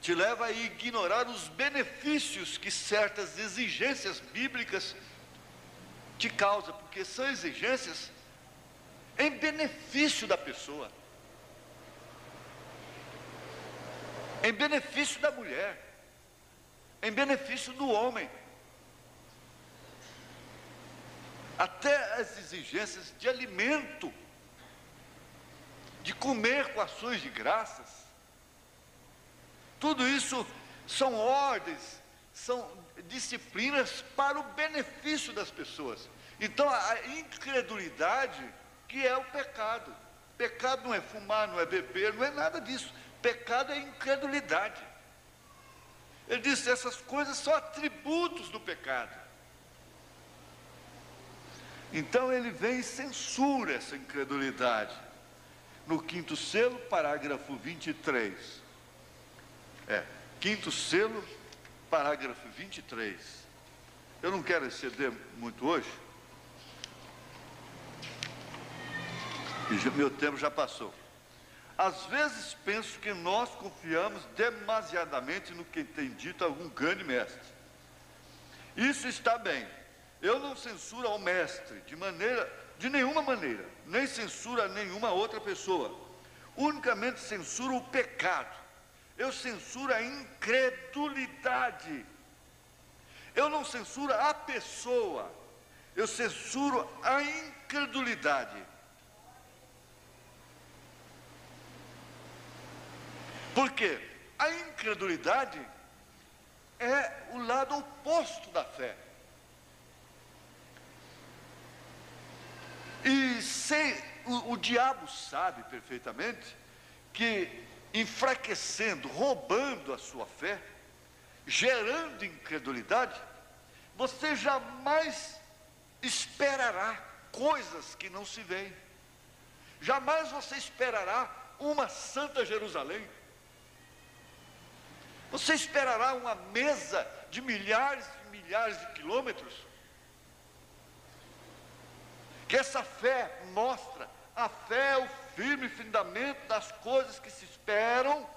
te leva a ignorar os benefícios que certas exigências bíblicas te causam, porque são exigências em benefício da pessoa, em benefício da mulher, em benefício do homem. Até as exigências de alimento, de comer com ações de graças, tudo isso são ordens, são disciplinas para o benefício das pessoas. Então a incredulidade que é o pecado. Pecado não é fumar, não é beber, não é nada disso. Pecado é incredulidade. Ele disse, essas coisas são atributos do pecado. Então ele vem e censura essa incredulidade. No quinto selo, parágrafo 23. Quinto selo, parágrafo 23. Eu não quero exceder muito hoje. E meu tempo já passou. Às vezes penso que nós confiamos demasiadamente no que tem dito algum grande mestre. Isso está bem. Eu não censuro ao mestre de nenhuma maneira, nem censuro a nenhuma outra pessoa. Unicamente censuro o pecado. Eu censuro a incredulidade. Eu não censuro a pessoa, eu censuro a incredulidade. Por quê? A incredulidade é o lado oposto da fé. E o diabo sabe perfeitamente que enfraquecendo, roubando a sua fé, gerando incredulidade, você jamais esperará coisas que não se veem. Jamais você esperará uma santa Jerusalém. Você esperará uma mesa de milhares e milhares de quilômetros. Que essa fé mostra, a fé é o firme fundamento das coisas que se esperam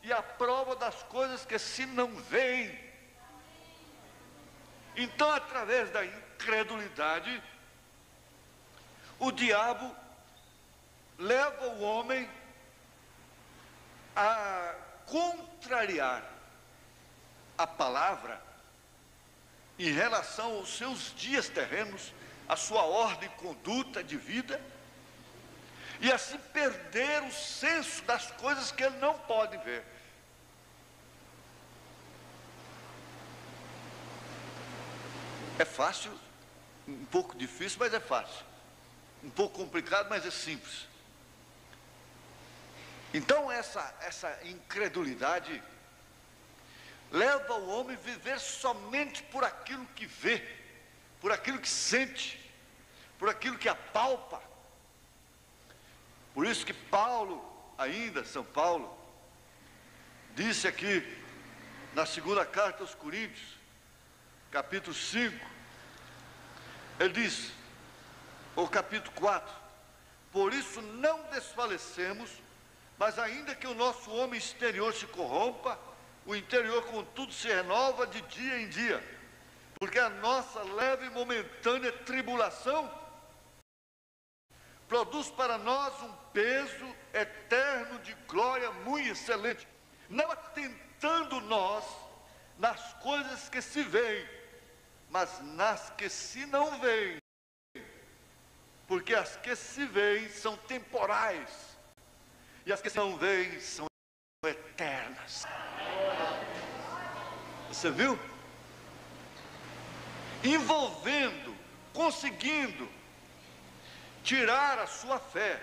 e a prova das coisas que se não veem. Então, através da incredulidade, o diabo leva o homem a contrariar a palavra em relação aos seus dias terrenos, a sua ordem e conduta de vida, e assim perder o senso das coisas que ele não pode ver. É fácil, um pouco difícil, mas é fácil. Um pouco complicado, mas é simples. Então essa incredulidade leva o homem a viver somente por aquilo que vê, por aquilo que sente, por aquilo que apalpa. Por isso que São Paulo, disse aqui na segunda carta aos Coríntios, capítulo 5, ele diz, ou capítulo 4, por isso não desfalecemos Mas ainda que o nosso homem exterior se corrompa, o interior contudo se renova de dia em dia, porque a nossa leve e momentânea tribulação produz para nós um peso eterno de glória muito excelente, não atentando nós nas coisas que se veem, mas nas que se não veem, porque as que se veem são temporais, e as que se não veem são eternas. Você viu? Envolvendo, conseguindo tirar a sua fé,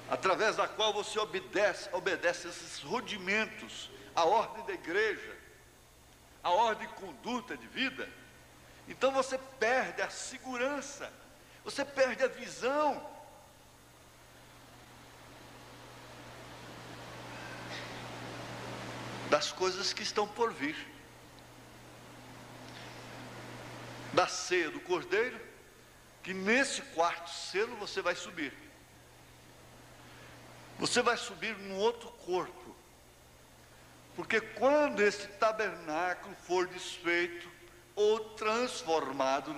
através da qual você obedece esses rudimentos, a ordem da igreja, a ordem de conduta de vida. Então você perde a segurança, você perde a visão. Das coisas que estão por vir, da ceia do Cordeiro, que nesse quarto selo você vai subir. Você vai subir num outro corpo, porque quando esse tabernáculo for desfeito ou transformado,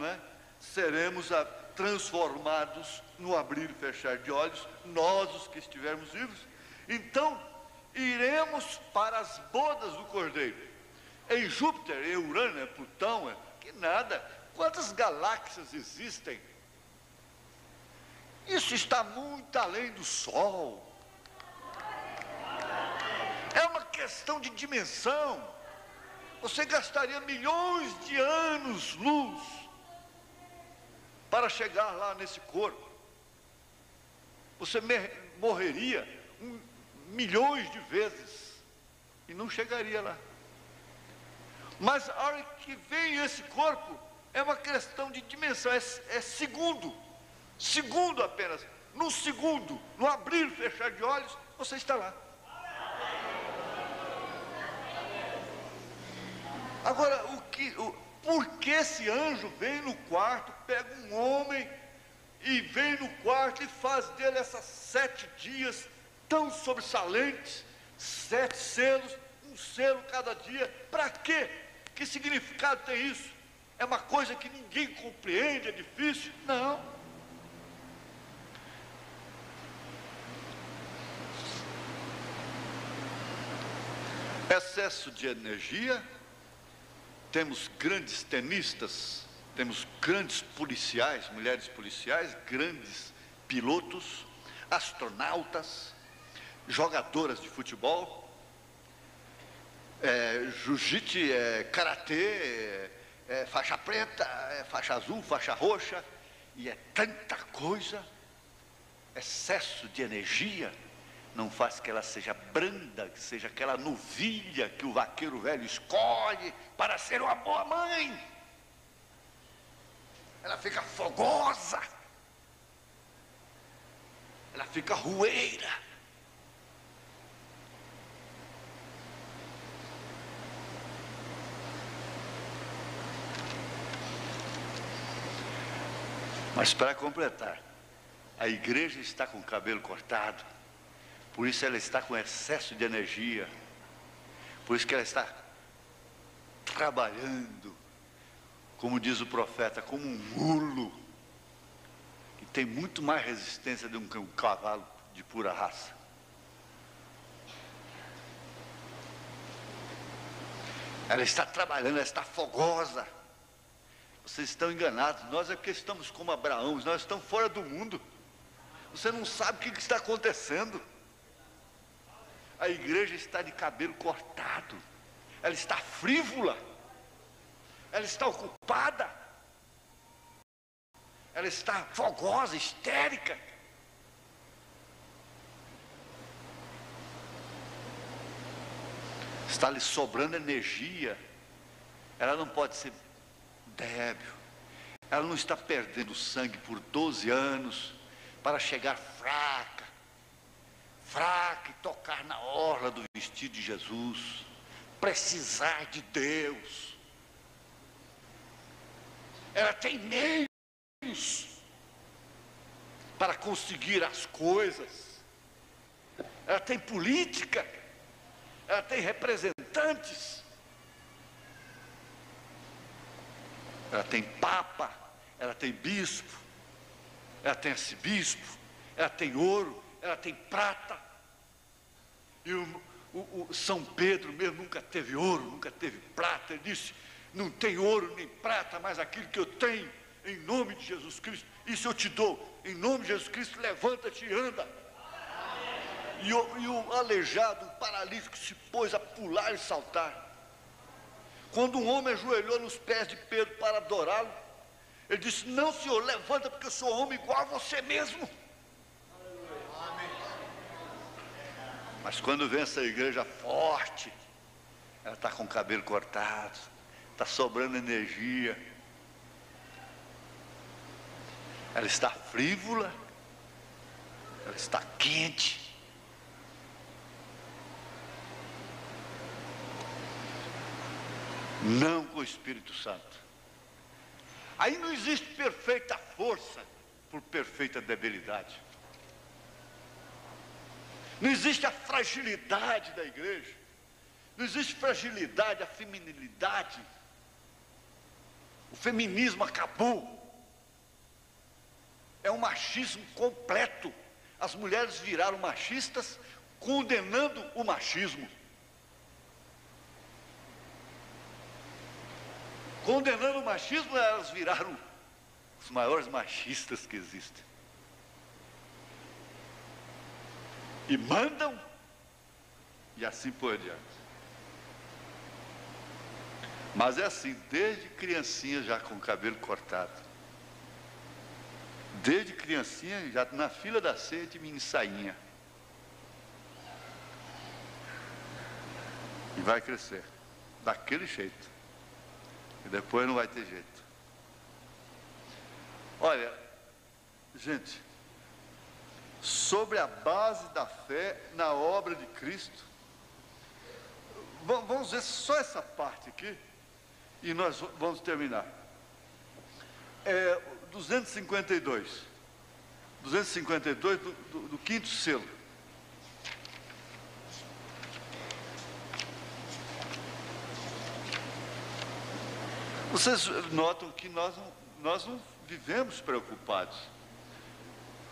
seremos transformados no abrir e fechar de olhos, nós os que estivermos vivos. Então iremos para as bodas do Cordeiro. Em Júpiter, em Urano, em Plutão, que nada. Quantas galáxias existem? Isso está muito além do Sol. É uma questão de dimensão. Você gastaria milhões de anos-luz para chegar lá nesse corpo. Você morreria milhões de vezes e não chegaria lá. Mas a hora que vem esse corpo, é uma questão de dimensão, é segundo apenas, num segundo, no abrir e fechar de olhos, você está lá. Agora, por que esse anjo vem no quarto, pega um homem e vem no quarto e faz dele essas 7 dias tão sobressalentes, 7 selos, um selo cada dia? Para quê? Que significado tem isso? É uma coisa que ninguém compreende, é difícil? Não. Excesso de energia. Temos grandes tenistas, temos grandes policiais, mulheres policiais, grandes pilotos, astronautas, jogadoras de futebol, jiu-jitsu, karatê, faixa preta, faixa azul, faixa roxa, e é tanta coisa. Excesso de energia não faz que ela seja branda, que seja aquela novilha que o vaqueiro velho escolhe para ser uma boa mãe. Ela fica fogosa, ela fica rueira. Mas para completar, a igreja está com o cabelo cortado, por isso ela está com excesso de energia, por isso que ela está trabalhando, como diz o profeta, como um mulo, que tem muito mais resistência do que um cavalo de pura raça. Ela está trabalhando, ela está fogosa. Vocês estão enganados, nós é porque estamos como Abraão, nós estamos fora do mundo. Você não sabe o que está acontecendo. A igreja está de cabelo cortado, ela está frívola, ela está ocupada, ela está fogosa, histérica. Está lhe sobrando energia, ela não pode ser débil, ela não está perdendo sangue por 12 anos para chegar fraca e tocar na orla do vestido de Jesus, precisar de Deus. Ela tem meios, para conseguir as coisas. Ela tem política, ela tem representantes, ela tem papa, ela tem bispo, ela tem arcebispo, ela tem ouro, ela tem prata. E o São Pedro mesmo nunca teve ouro, nunca teve prata. Ele disse: não tem ouro nem prata, mas aquilo que eu tenho, em nome de Jesus Cristo, isso eu te dou. Em nome de Jesus Cristo, levanta-te e anda. E o aleijado, o paralítico, se pôs a pular e saltar. Quando um homem ajoelhou nos pés de Pedro para adorá-lo, ele disse: não, Senhor, levanta, porque eu sou homem igual a você mesmo. Mas quando vem essa igreja forte, ela está com o cabelo cortado, está sobrando energia, ela está frívola, ela está quente. Não com o Espírito Santo. Aí não existe perfeita força por perfeita debilidade. Não existe a fragilidade da igreja. Não existe fragilidade, a feminilidade. O feminismo acabou. É um machismo completo. As mulheres viraram machistas, condenando o machismo. Condenando o machismo, elas viraram os maiores machistas que existem. E mandam, e assim por diante. Mas é assim, desde criancinha já com o cabelo cortado. Desde criancinha, já na fila da ceia de minha sainha. E vai crescer, daquele jeito. E depois não vai ter jeito. Olha, gente, sobre a base da fé na obra de Cristo, vamos ver só essa parte aqui, e nós vamos terminar. 252 do quinto selo. Vocês notam que nós não vivemos preocupados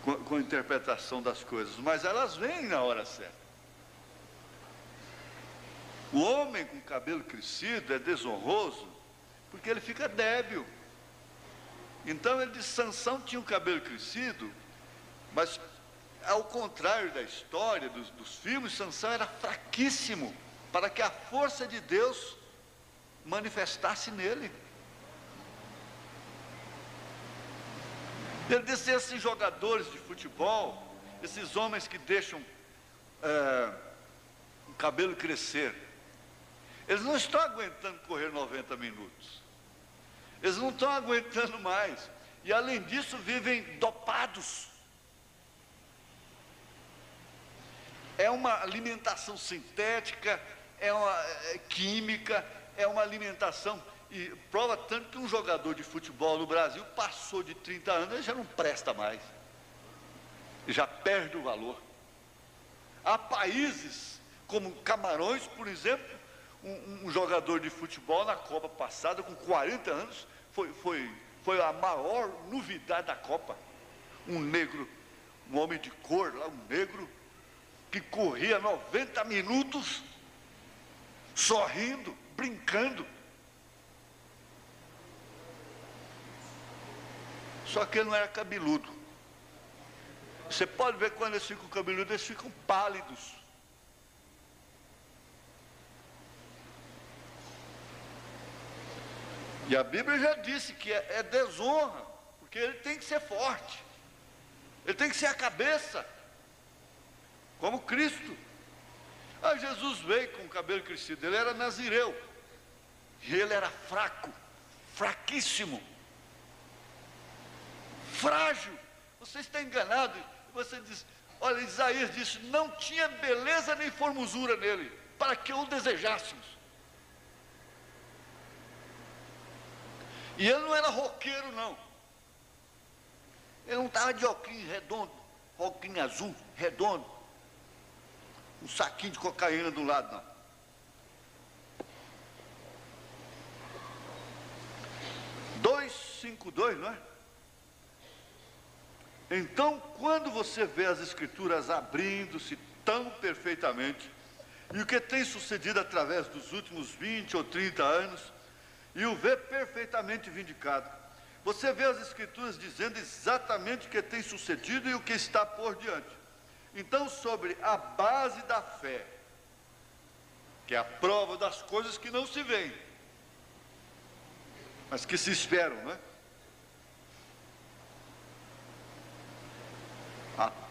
com a interpretação das coisas, mas elas vêm na hora certa. O homem com cabelo crescido é desonroso porque ele fica débil. Então ele diz: Sansão tinha o cabelo crescido, mas ao contrário da história dos filmes, Sansão era fraquíssimo, para que a força de Deus manifestasse nele. Ele disse: esses jogadores de futebol, esses homens que deixam o cabelo crescer, eles não estão aguentando correr 90 minutos. Eles não estão aguentando mais. E além disso, vivem dopados. É uma alimentação sintética, é uma química, é uma alimentação. E prova tanto que um jogador de futebol no Brasil passou de 30 anos, ele já não presta mais. Já perde o valor. Há países como Camarões, por exemplo, um jogador de futebol na Copa passada, com 40 anos, foi a maior novidade da Copa. Um negro, um homem de cor lá, um negro, que corria 90 minutos, sorrindo, brincando. Só que ele não era cabeludo. Você pode ver quando eles ficam cabeludos, eles ficam pálidos. E a Bíblia já disse que é desonra, porque ele tem que ser forte. Ele tem que ser a cabeça, como Cristo. Jesus veio com o cabelo crescido, ele era nazireu. E ele era fraco, fraquíssimo, frágil. Você está enganado. Você diz: olha, Isaías disse: não tinha beleza nem formosura nele, para que o desejássemos. E ele não era roqueiro, não. Ele não estava de óculos redondo, óculos azul, redondo, um saquinho de cocaína do lado, não. (2:5:2), não é? Então, quando você vê as Escrituras abrindo-se tão perfeitamente, e o que tem sucedido através dos últimos 20 ou 30 anos, e o vê perfeitamente vindicado, você vê as Escrituras dizendo exatamente o que tem sucedido e o que está por diante. Então, sobre a base da fé, que é a prova das coisas que não se veem, mas que se esperam, não é?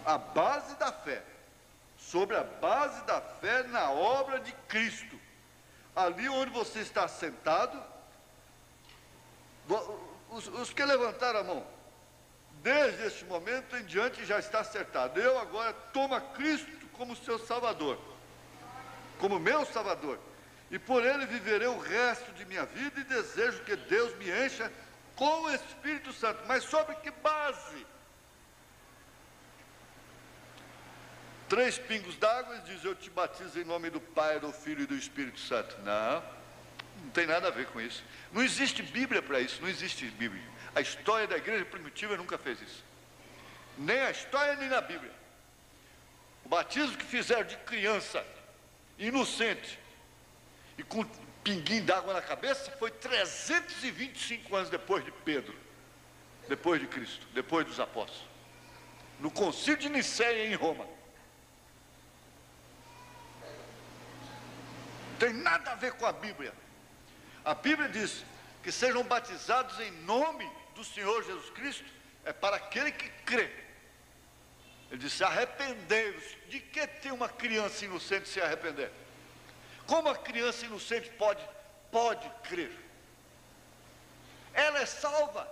A base da fé, sobre a base da fé na obra de Cristo, ali onde você está sentado, os que levantaram a mão, desde este momento em diante já está acertado. Eu agora tomo a Cristo como seu Salvador, como meu Salvador, e por ele viverei o resto de minha vida, e desejo que Deus me encha com o Espírito Santo. Mas sobre que base? 3 pingos d'água e diz: eu te batizo em nome do Pai, do Filho e do Espírito Santo. Não tem nada a ver com isso. Não existe Bíblia para isso, não existe Bíblia. A história da igreja primitiva nunca fez isso. Nem a história, nem na Bíblia. O batismo que fizeram de criança, inocente, e com um pinguinho d'água na cabeça, foi 325 anos depois de Pedro, depois de Cristo, depois dos apóstolos, no concílio de Nicéia em Roma. Não tem nada a ver com a Bíblia. A Bíblia diz que sejam batizados em nome do Senhor Jesus Cristo, é para aquele que crê. Ele disse: arrependei-vos. De que tem uma criança inocente se arrepender? Como a criança inocente pode crer? Ela é salva.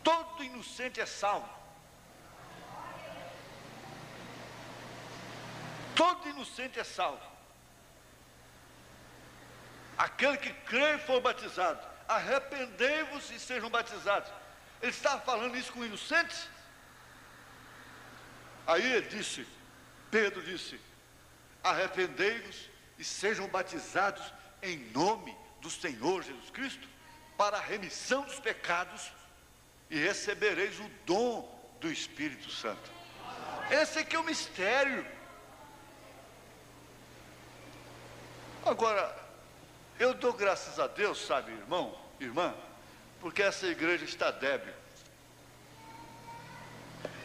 Todo inocente é salvo. Todo inocente é salvo. Aquele que crê e for batizado, arrependei-vos e sejam batizados. Ele estava falando isso com inocentes? Aí ele disse, Pedro disse: arrependei-vos e sejam batizados em nome do Senhor Jesus Cristo, para a remissão dos pecados, e recebereis o dom do Espírito Santo. Esse aqui é o mistério. Agora, eu dou graças a Deus, sabe, irmão, irmã, porque essa igreja está débil.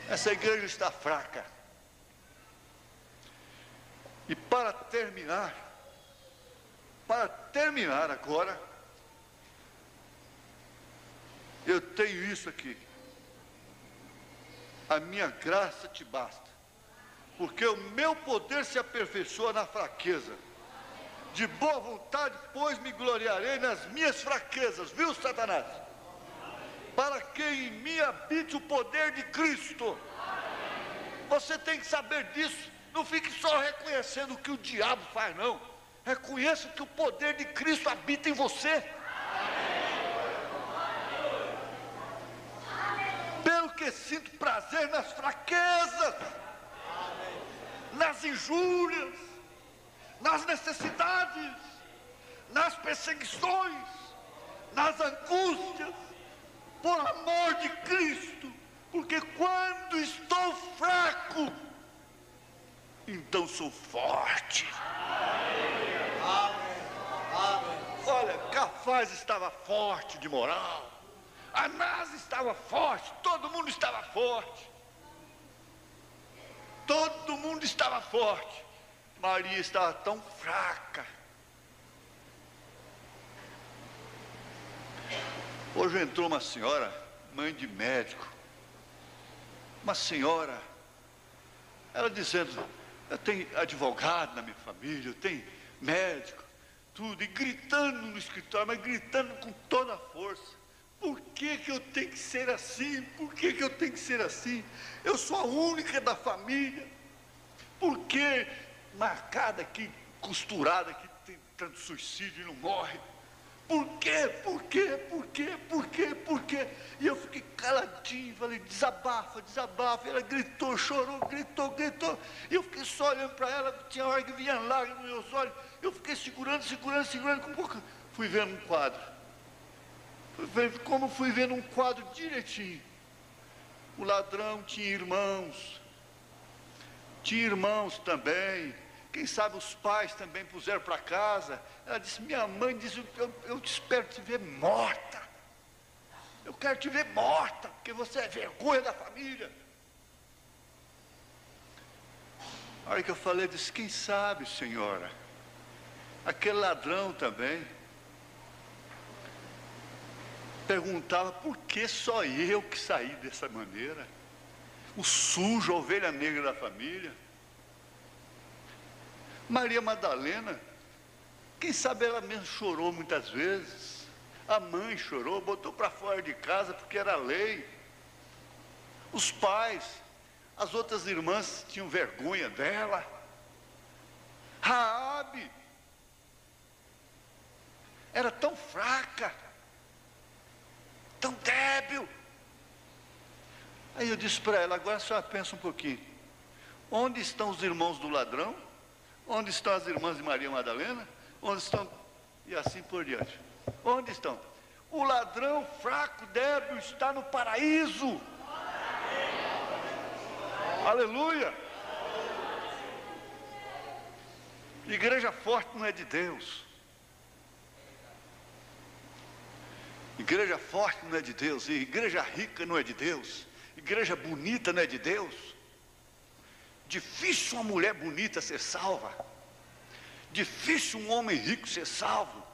Essa igreja está fraca. E para terminar agora, eu tenho isso aqui: a minha graça te basta, porque o meu poder se aperfeiçoa na fraqueza. De boa vontade, pois, me gloriarei nas minhas fraquezas, viu, Satanás? Para que em mim habite o poder de Cristo. Você tem que saber disso. Não fique só reconhecendo o que o diabo faz, não. Reconheça que o poder de Cristo habita em você. Pelo que sinto prazer nas fraquezas, nas injúrias, nas necessidades, nas perseguições, nas angústias, por amor de Cristo, porque quando estou fraco, então sou forte. Olha, Cafaz estava forte de moral, Anás estava forte, todo mundo estava forte, todo mundo estava forte. Maria estava tão fraca. Hoje entrou uma senhora, mãe de médico, uma senhora, ela dizendo: eu tenho advogado na minha família, eu tenho médico, tudo, e gritando no escritório, mas gritando com toda a força: por que eu tenho que ser assim? Por que eu tenho que ser assim? Eu sou a única da família. Por que marcada aqui, costurada aqui, tem tanto suicídio e não morre? Por quê? Por quê? Por quê? Por quê? Por quê? E eu fiquei Tim, falei, desabafa, desabafa. Ela gritou, chorou, gritou. E eu fiquei só olhando para ela, tinha hora que vinha lágrimas nos meus olhos. Eu fiquei segurando, com um pouco. Fui vendo um quadro. Fui vendo um quadro direitinho. O ladrão tinha irmãos. Tinha irmãos também. Quem sabe os pais também puseram para casa. Ela disse, minha mãe disse, eu espero te ver morta. Eu quero te ver morta, porque você é vergonha da família. A hora que eu falei, eu disse, quem sabe, senhora? Aquele ladrão também perguntava por que só eu que saí dessa maneira, o sujo, a ovelha negra da família. Maria Madalena, quem sabe ela mesmo chorou muitas vezes. A mãe chorou, botou para fora de casa porque era lei. Os pais, as outras irmãs tinham vergonha dela. Raabe era tão fraca, tão débil. Aí eu disse para ela, agora a senhora pensa um pouquinho. Onde estão os irmãos do ladrão? Onde estão as irmãs de Maria Madalena? Onde estão? E assim por diante. Onde estão? O ladrão fraco, débil, está no paraíso. Aleluia. Igreja forte não é de Deus. Igreja forte não é de Deus. E igreja rica não é de Deus. Igreja bonita não é de Deus. Difícil uma mulher bonita ser salva. Difícil um homem rico ser salvo.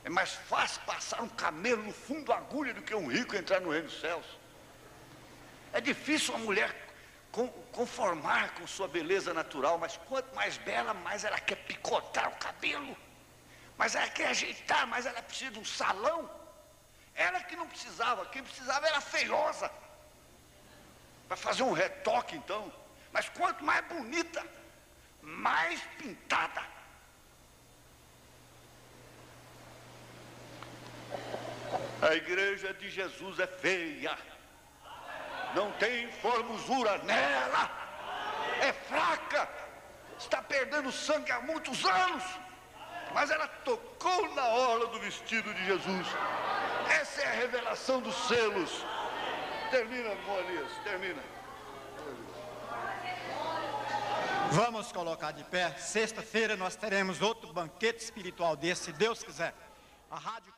É mais fácil passar um camelo no fundo da agulha do que um rico entrar no reino dos céus. É difícil uma mulher conformar com sua beleza natural, mas quanto mais bela, mais ela quer picotar o cabelo, mais ela quer ajeitar, mais ela precisa de um salão. Ela que não precisava, quem precisava era feiosa, para fazer um retoque então. Mas quanto mais bonita, mais pintada. A igreja de Jesus é feia, não tem formosura nela, é fraca, está perdendo sangue há muitos anos, mas ela tocou na orla do vestido de Jesus. Essa é a revelação dos selos. Termina, irmão Elias, termina. Vamos colocar de pé. Sexta-feira nós teremos outro banquete espiritual desse, se Deus quiser. A rádio